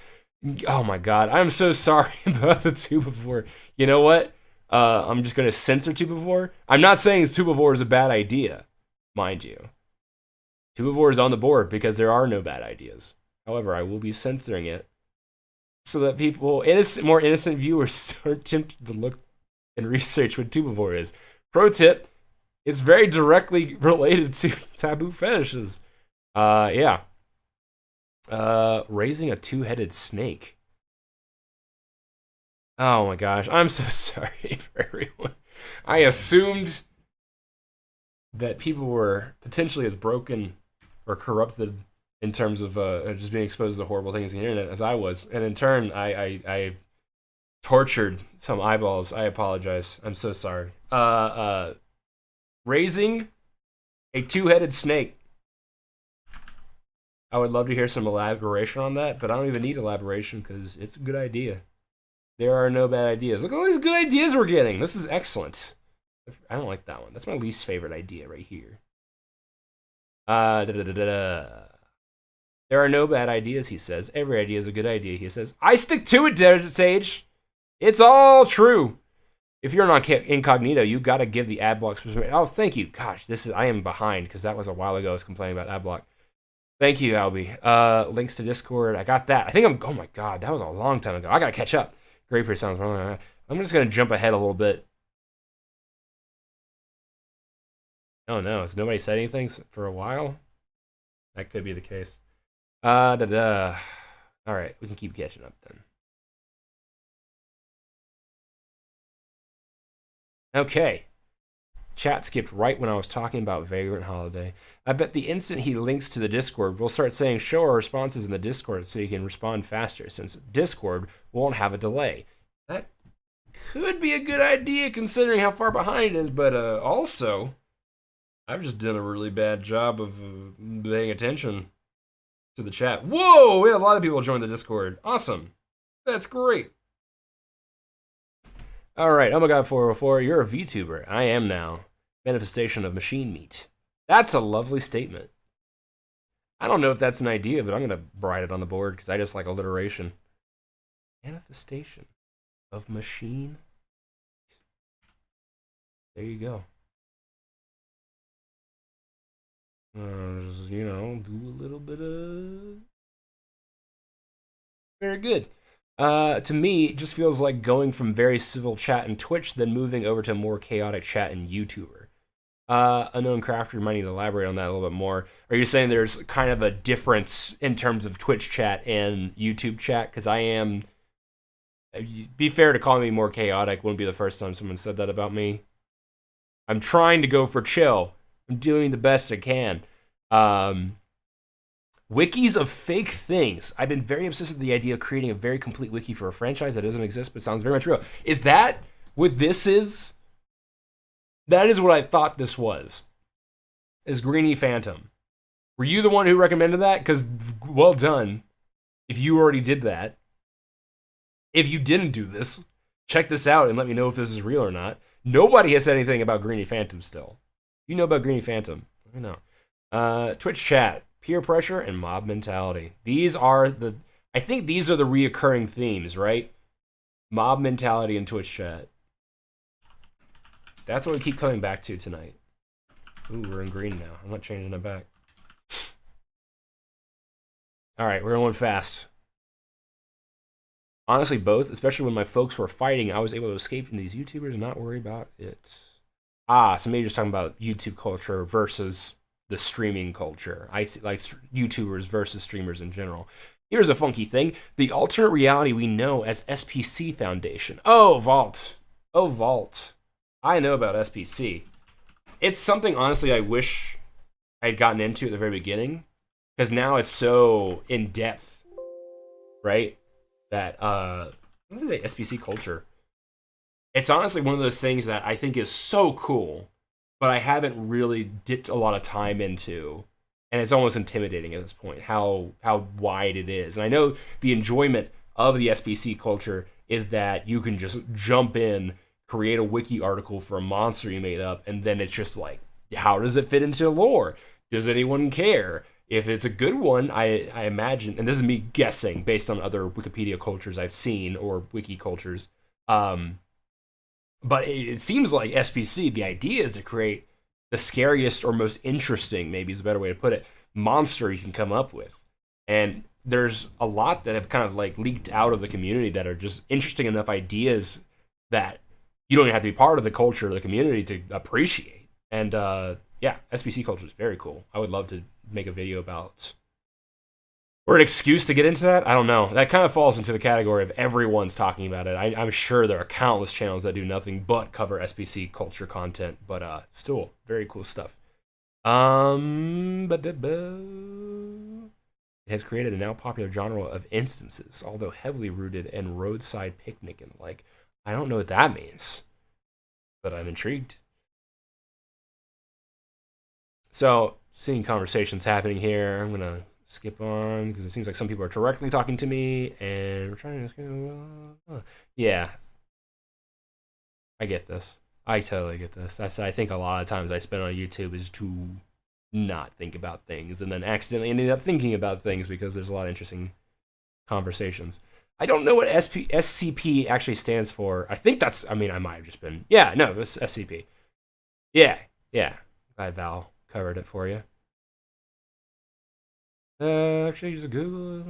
Oh my god, I'm so sorry about the 2 before. You know what? I'm just going to censor 2 before. I'm not saying 2 before is a bad idea, mind you. 2 before is on the board because there are no bad ideas. However, I will be censoring it so that people, more innocent viewers, are tempted to look and research what 2 before is. Pro tip, it's very directly related to taboo fetishes. Yeah. Raising a 2-headed snake. Oh my gosh, I'm so sorry for everyone. I assumed that people were potentially as broken or corrupted in terms of just being exposed to horrible things on the internet as I was, and in turn, I tortured some eyeballs. I apologize. I'm so sorry. Raising a 2-headed snake. I would love to hear some elaboration on that, but I don't even need elaboration because it's a good idea. There are no bad ideas. Look at all these good ideas we're getting. This is excellent. I don't like that one. That's my least favorite idea right here. There are no bad ideas, he says. Every idea is a good idea, he says. I stick to it, Desert Sage. It's all true. If you're not incognito, you gotta give the ad block. Oh, thank you. Gosh, I am behind because that was a while ago. I was complaining about ad block. Thank you, Albie. Links to Discord. I got that. Oh my god, that was a long time ago. I gotta catch up. Great for sounds. I'm just gonna jump ahead a little bit. Oh no, has nobody said anything for a while? That could be the case. Alright, we can keep catching up then. Okay. Chat skipped right when I was talking about Vagrant Holiday. I bet the instant he links to the Discord, we'll start saying show our responses in the Discord so you can respond faster, since Discord won't have a delay. That could be a good idea considering how far behind it is, but also, I've just done a really bad job of paying attention to the chat. Whoa! We had a lot of people join the Discord. Awesome. That's great. Alright, oh my god, 404, you're a VTuber. I am now. Manifestation of machine meat. That's a lovely statement. I don't know if that's an idea, but I'm going to write it on the board because I just like alliteration. Manifestation of machine. There you go. Just, do a little bit of... Very good. To me, it just feels like going from very civil chat and Twitch, then moving over to more chaotic chat and YouTuber. Unknown Crafter might need to elaborate on that a little bit more. Are you saying there's kind of a difference in terms of Twitch chat and YouTube chat? Because I am... Be fair to call me more chaotic. Wouldn't be the first time someone said that about me. I'm trying to go for chill. I'm doing the best I can. Wikis of fake things. I've been very obsessed with the idea of creating a very complete wiki for a franchise that doesn't exist but sounds very much real. Is that what this is? That is what I thought this was. Is Greenie Phantom. Were you the one who recommended that? Because, well done. If you already did that. If you didn't do this, check this out and let me know if this is real or not. Nobody has said anything about Greenie Phantom still. You know about Greenie Phantom. Let me know. Twitch chat. Peer pressure and mob mentality. I think these are the reoccurring themes, right? Mob mentality and Twitch chat. That's what we keep coming back to tonight. Ooh, we're in green now. I'm not changing it back. Alright, we're going fast. Honestly, both, especially when my folks were fighting, I was able to escape from these YouTubers and not worry about it. So maybe just talking about YouTube culture versus the streaming culture. I see, like YouTubers versus streamers in general. Here's a funky thing. The alternate reality we know as SPC Foundation. Oh, Vault. Oh, Vault. I know about SPC. It's something, honestly, I wish I had gotten into at the very beginning. Because now it's so in-depth. Right? That, what is it, SPC culture? It's honestly one of those things that I think is so cool, but I haven't really dipped a lot of time into. And it's almost intimidating at this point, how wide it is. And I know the enjoyment of the SPC culture is that you can just jump in, create a wiki article for a monster you made up, and then it's just like, how does it fit into lore? Does anyone care? If it's a good one, I imagine, and this is me guessing based on other Wikipedia cultures I've seen, or wiki cultures, but it seems like SPC, the idea is to create the scariest or most interesting, maybe is a better way to put it, monster you can come up with. And there's a lot that have kind of like leaked out of the community that are just interesting enough ideas that you don't even have to be part of the culture or the community to appreciate. And yeah, SPC culture is very cool. I would love to make a video about, or an excuse to get into that. I don't know. That kind of falls into the category of everyone's talking about it. I'm sure there are countless channels that do nothing but cover SPC culture content, but still very cool stuff. It has created a now popular genre of instances, although heavily rooted in roadside picnic and like. I don't know what that means, but I'm intrigued. So, seeing conversations happening here, I'm gonna skip on because it seems like some people are directly talking to me, and we're trying to. Yeah, I get this. I totally get this. I think a lot of times I spend on YouTube is to not think about things, and then accidentally ended up thinking about things because there's a lot of interesting conversations. I don't know what SCP actually stands for. I think that's. I mean, I might have just been. Yeah, no, it's SCP. Yeah. Glad Val covered it for you. Actually, just Google.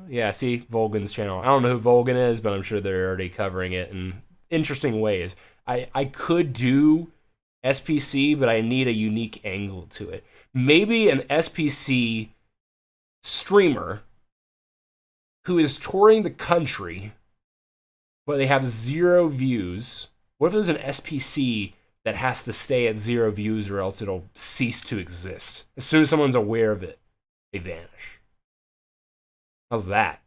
Yeah, see Volgan's channel. I don't know who Volgan is, but I'm sure they're already covering it in interesting ways. I could do SPC, but I need a unique angle to it. Maybe an SPC streamer who is touring the country, but they have 0 views. What if there's an SPC that has to stay at 0 views or else it'll cease to exist? As soon as someone's aware of it, they vanish. How's that?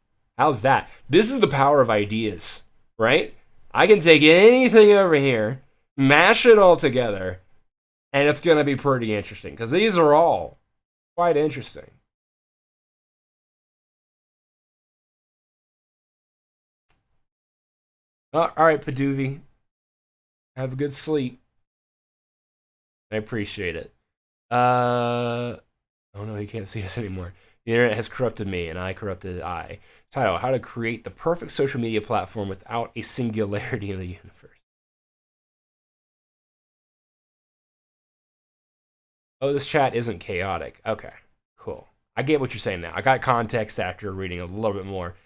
This is the power of ideas, right? I can take anything over here, mash it all together, and it's going to be pretty interesting, because these are all quite interesting. All right, Paduvi. Have a good sleep. I appreciate it. Oh no, he can't see us anymore. The internet has corrupted me, and I corrupted I. Title: How to create the perfect social media platform without a singularity in the universe. Oh, this chat isn't chaotic. Okay, cool. I get what you're saying now. I got context after reading a little bit more.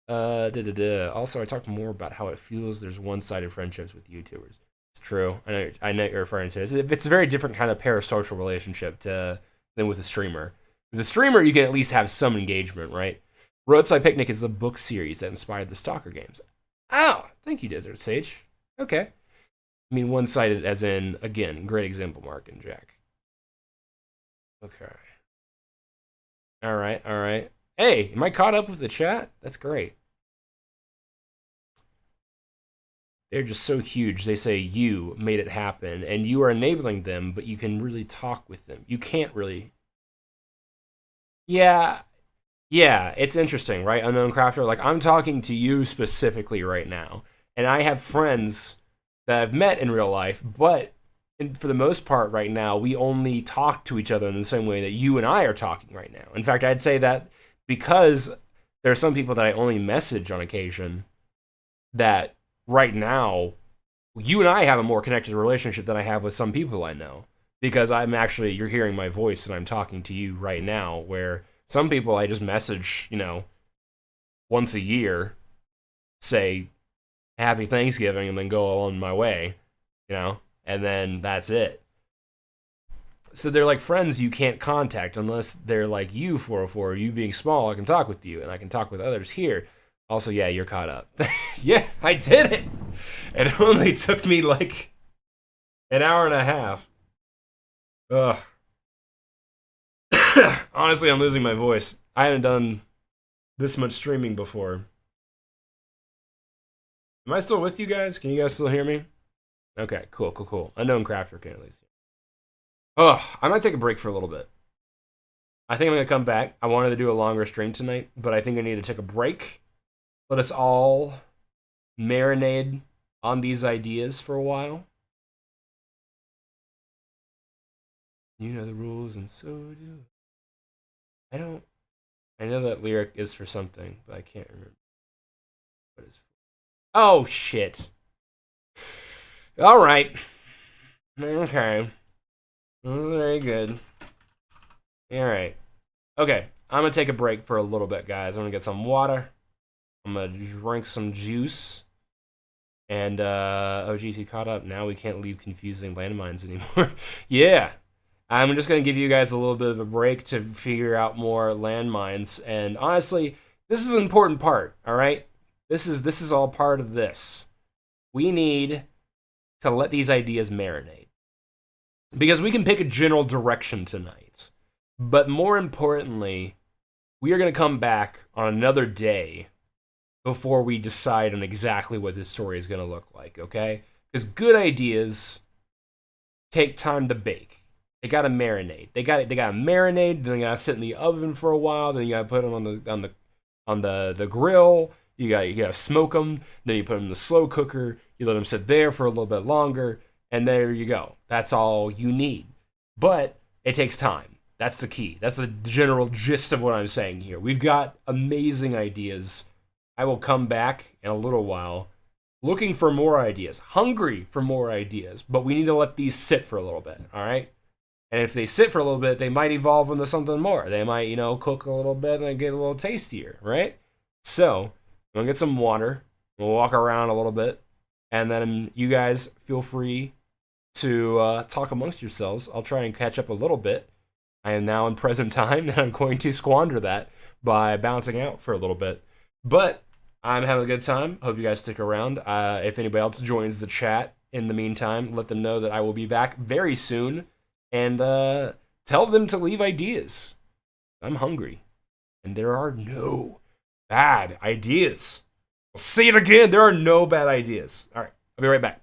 Also, I talked more about how it feels there's one-sided friendships with YouTubers. It's true. I know you're referring to it. It's a very different kind of parasocial relationship than with a streamer. With a streamer, you can at least have some engagement, right? Roadside Picnic is the book series that inspired the Stalker games. Oh, thank you, Desert Sage. Okay. I mean, one-sided as in, again, great example, Mark and Jack. Okay. All right. Hey, am I caught up with the chat? That's great. they're just so huge. They say you made it happen, and you are enabling them, but you can really talk with them. You can't really. Yeah, yeah, it's interesting, right? Unknown crafter, like I'm talking to you specifically right now, and I have friends that I've met in real life, but for the most part right now, we only talk to each other in the same way that you and I are talking right now. In fact, I'd say that because there are some people that I only message on occasion, that right now, you and I have a more connected relationship than I have with some people I know. Because you're hearing my voice and I'm talking to you right now, where some people I just message, once a year, say Happy Thanksgiving, and then go on my way, and then that's it. So they're like friends you can't contact unless they're like you, 404, you being small, I can talk with you, and I can talk with others here. Also, yeah, you're caught up. Yeah, I did it! It only took me like an hour and a half. Ugh. Honestly, I'm losing my voice. I haven't done this much streaming before. Am I still with you guys? Can you guys still hear me? Okay, cool. Unknown crafter can at least. Oh, I might take a break for a little bit. I think I'm going to come back. I wanted to do a longer stream tonight, but I think I need to take a break. Let us all marinate on these ideas for a while. You know the rules, and so do I. I know that lyric is for something, but I can't remember what it's for. Oh, shit. Alright. Okay. This is very good. Alright. Okay. I'm going to take a break for a little bit, guys. I'm going to get some water. I'm going to drink some juice. And, OGT caught up. Now we can't leave confusing landmines anymore. Yeah. I'm just going to give you guys a little bit of a break to figure out more landmines. And honestly, this is an important part, all right? This is all part of this. We need to let these ideas marinate. Because we can pick a general direction tonight. But more importantly, we are going to come back on another day before we decide on exactly what this story is going to look like, okay? Because good ideas take time to bake. They gotta marinate. They gotta marinate. Then they gotta sit in the oven for a while. Then you gotta put them on the grill. You gotta smoke them. Then you put them in the slow cooker. You let them sit there for a little bit longer, and there you go. That's all you need. But it takes time. That's the key. That's the general gist of what I'm saying here. We've got amazing ideas. I will come back in a little while, looking for more ideas, hungry for more ideas. But we need to let these sit for a little bit. All right. And if they sit for a little bit, they might evolve into something more. They might, cook a little bit and get a little tastier, right? So, I'm going to get some water. We'll walk around a little bit. And then you guys feel free to talk amongst yourselves. I'll try and catch up a little bit. I am now in present time, and I'm going to squander that by bouncing out for a little bit. But I'm having a good time. Hope you guys stick around. If anybody else joins the chat in the meantime, let them know that I will be back very soon. And tell them to leave ideas. I'm hungry. And there are no bad ideas. I'll say it again. There are no bad ideas. All right. I'll be right back.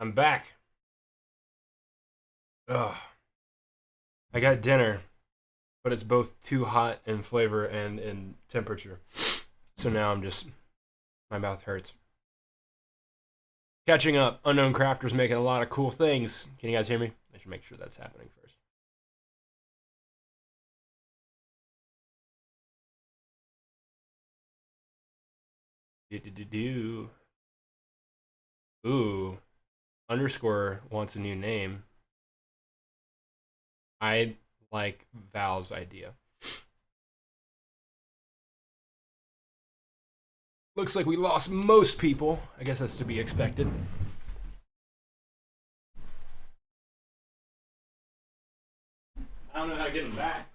I'm back. Ugh. I got dinner, but it's both too hot in flavor and in temperature. So now my mouth hurts. Catching up. Unknown Crafter's making a lot of cool things. Can you guys hear me? I should make sure that's happening first. Ooh. Underscore wants a new name. I like Val's idea. Looks like we lost most people. I guess that's to be expected. I don't know how to get them back.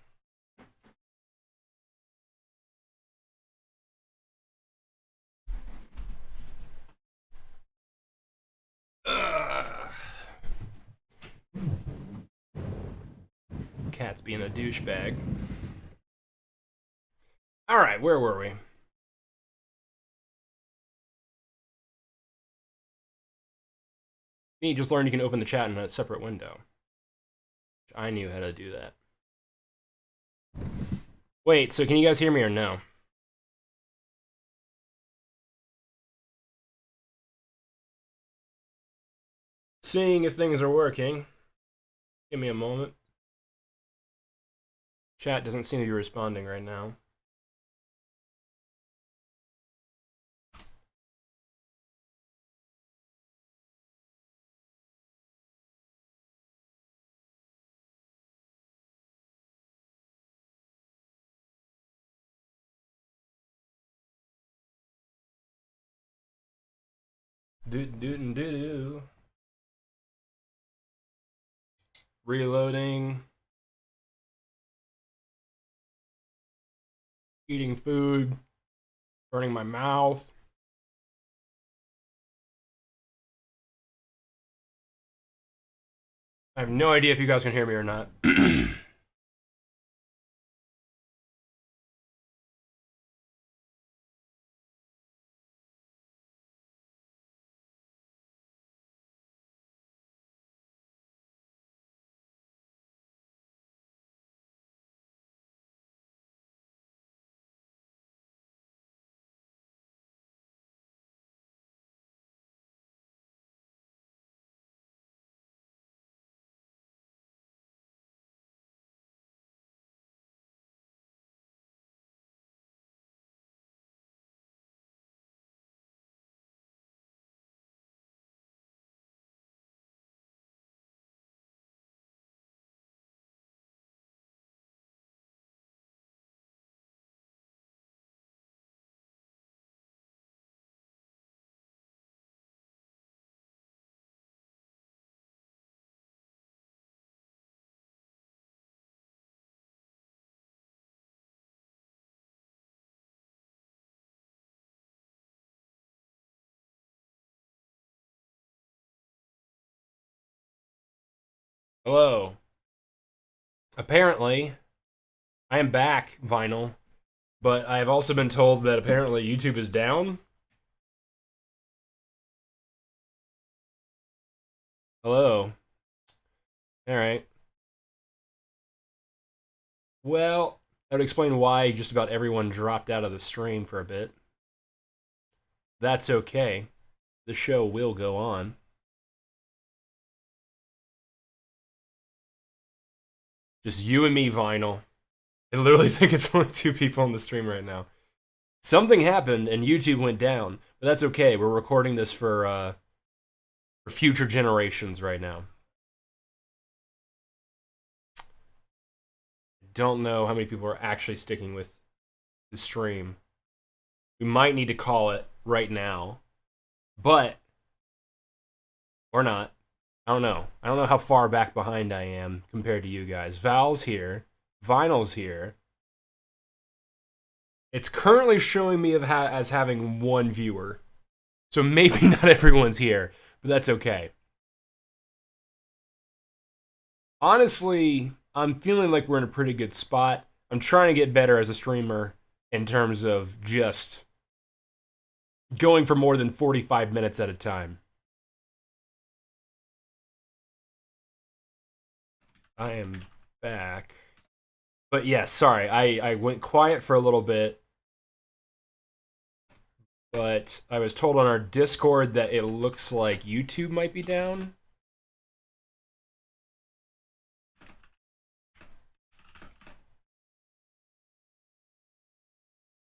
Cat's being a douchebag. Alright, where were we? You just learned you can open the chat in a separate window. I knew how to do that. Wait, so can you guys hear me or no? Seeing if things are working. Give me a moment. Chat doesn't seem to be responding right now. Do. Reloading. Eating food. Burning my mouth. I have no idea if you guys can hear me or not. Hello. Apparently, I am back, Vinyl, but I have also been told that apparently YouTube is down. Hello. Alright. Well, that would explain why just about everyone dropped out of the stream for a bit. That's okay. The show will go on. Just you and me, Vinyl. I literally think it's only 2 people on the stream right now. Something happened and YouTube went down, but that's okay. We're recording this for future generations right now. Don't know how many people are actually sticking with the stream. We might need to call it right now, but or not. I don't know. I don't know how far back behind I am compared to you guys. Val's here. Vinyl's here. It's currently showing me as having 1 viewer. So maybe not everyone's here, but that's okay. Honestly, I'm feeling like we're in a pretty good spot. I'm trying to get better as a streamer in terms of just going for more than 45 minutes at a time. I am back. But yeah, sorry, I went quiet for a little bit. But I was told on our Discord that it looks like YouTube might be down.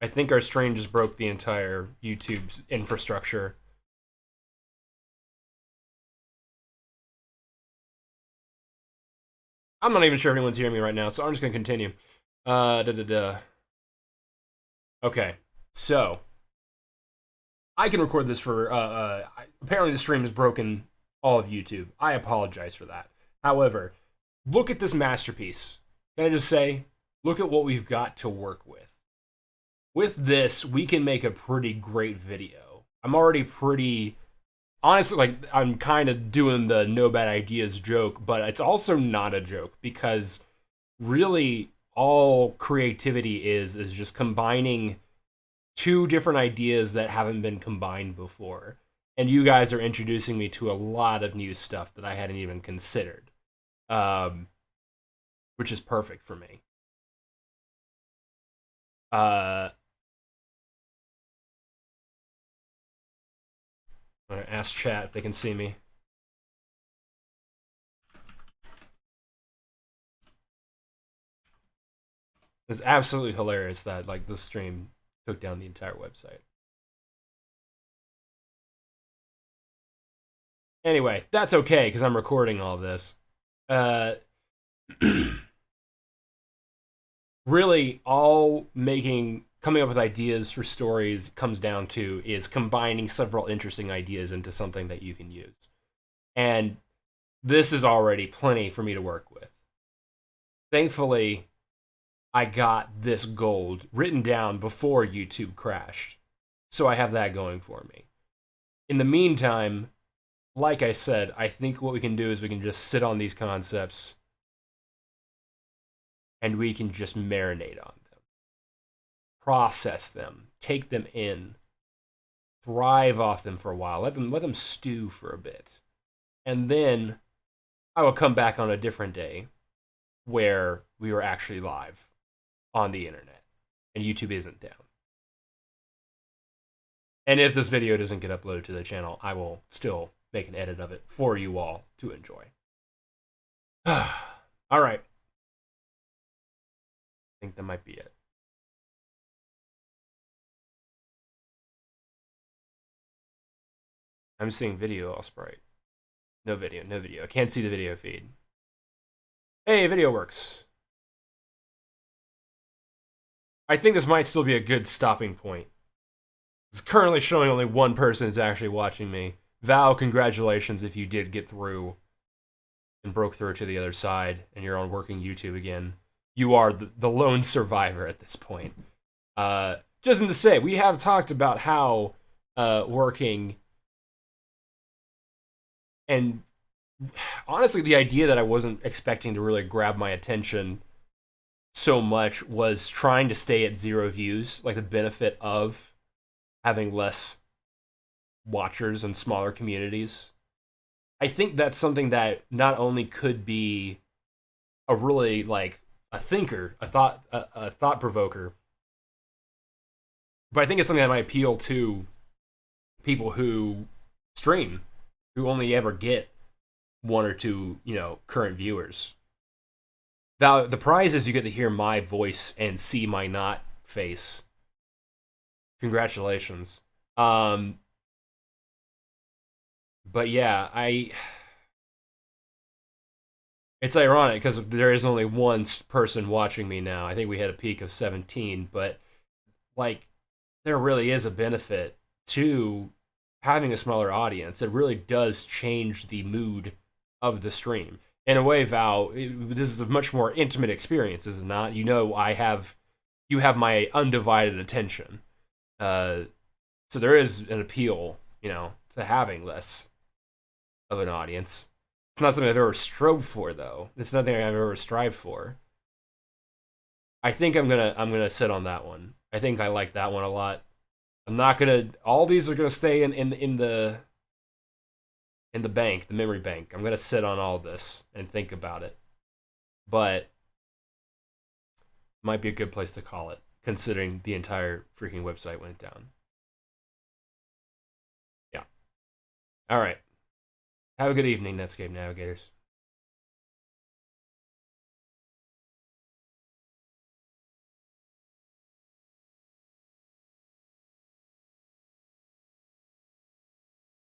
I think our stream just broke the entire YouTube's infrastructure. I'm not even sure if anyone's hearing me right now, so I'm just gonna continue. Okay, so I can record this for, apparently the stream has broken all of YouTube. I apologize for that. However, look at this masterpiece. Can I just say, look at what we've got to work with. With this, we can make a pretty great video. I'm already pretty, honestly, like, I'm kind of doing the no bad ideas joke, but it's also not a joke, because really all creativity is just combining two different ideas that haven't been combined before. And you guys are introducing me to a lot of new stuff that I hadn't even considered. Which is perfect for me. I'm gonna ask chat if they can see me. It's absolutely hilarious that, like, the stream took down the entire website. Anyway, that's okay, because I'm recording all of this. Really, all coming up with ideas for stories comes down to is combining several interesting ideas into something that you can use. And this is already plenty for me to work with. Thankfully, I got this gold written down before YouTube crashed. So I have that going for me. In the meantime, like I said, I think what we can do is we can just sit on these concepts and we can just marinate on them. Process them. Take them in. Thrive off them for a while. Let them stew for a bit. And then I will come back on a different day where we were actually live on the internet and YouTube isn't down. And if this video doesn't get uploaded to the channel, I will still make an edit of it for you all to enjoy. All right. I think that might be it. I'm seeing video all sprite. No video, no video. I can't see the video feed. Hey, video works. I think this might still be a good stopping point. It's currently showing only one person is actually watching me. Val, congratulations if you did get through and broke through to the other side and you're on working YouTube again. You are the lone survivor at this point. Just to say, we have talked about how working, and honestly, the idea that I wasn't expecting to really grab my attention so much was trying to stay at 0 views, like the benefit of having less watchers and smaller communities. I think that's something that not only could be a really, like, a thinker, a thought provoker, but I think it's something that might appeal to people who stream, who only ever get 1 or 2, current viewers. The prize is you get to hear my voice and see my not face. Congratulations. But yeah, it's ironic because there is only one person watching me now. I think we had a peak of 17, but like there really is a benefit to having a smaller audience. It really does change the mood of the stream. In a way, Val, this is a much more intimate experience, is it not? You have my undivided attention. So there is an appeal, to having less of an audience. It's not something I've ever strove for, though. It's nothing I've ever strived for. I think I'm gonna sit on that one. I think I like that one a lot. I'm not gonna. All these are gonna stay in the bank, the memory bank. I'm gonna sit on all this and think about it. but might be a good place to call it, considering the entire freaking website went down. Yeah. All right. Have a good evening, Netscape Navigators.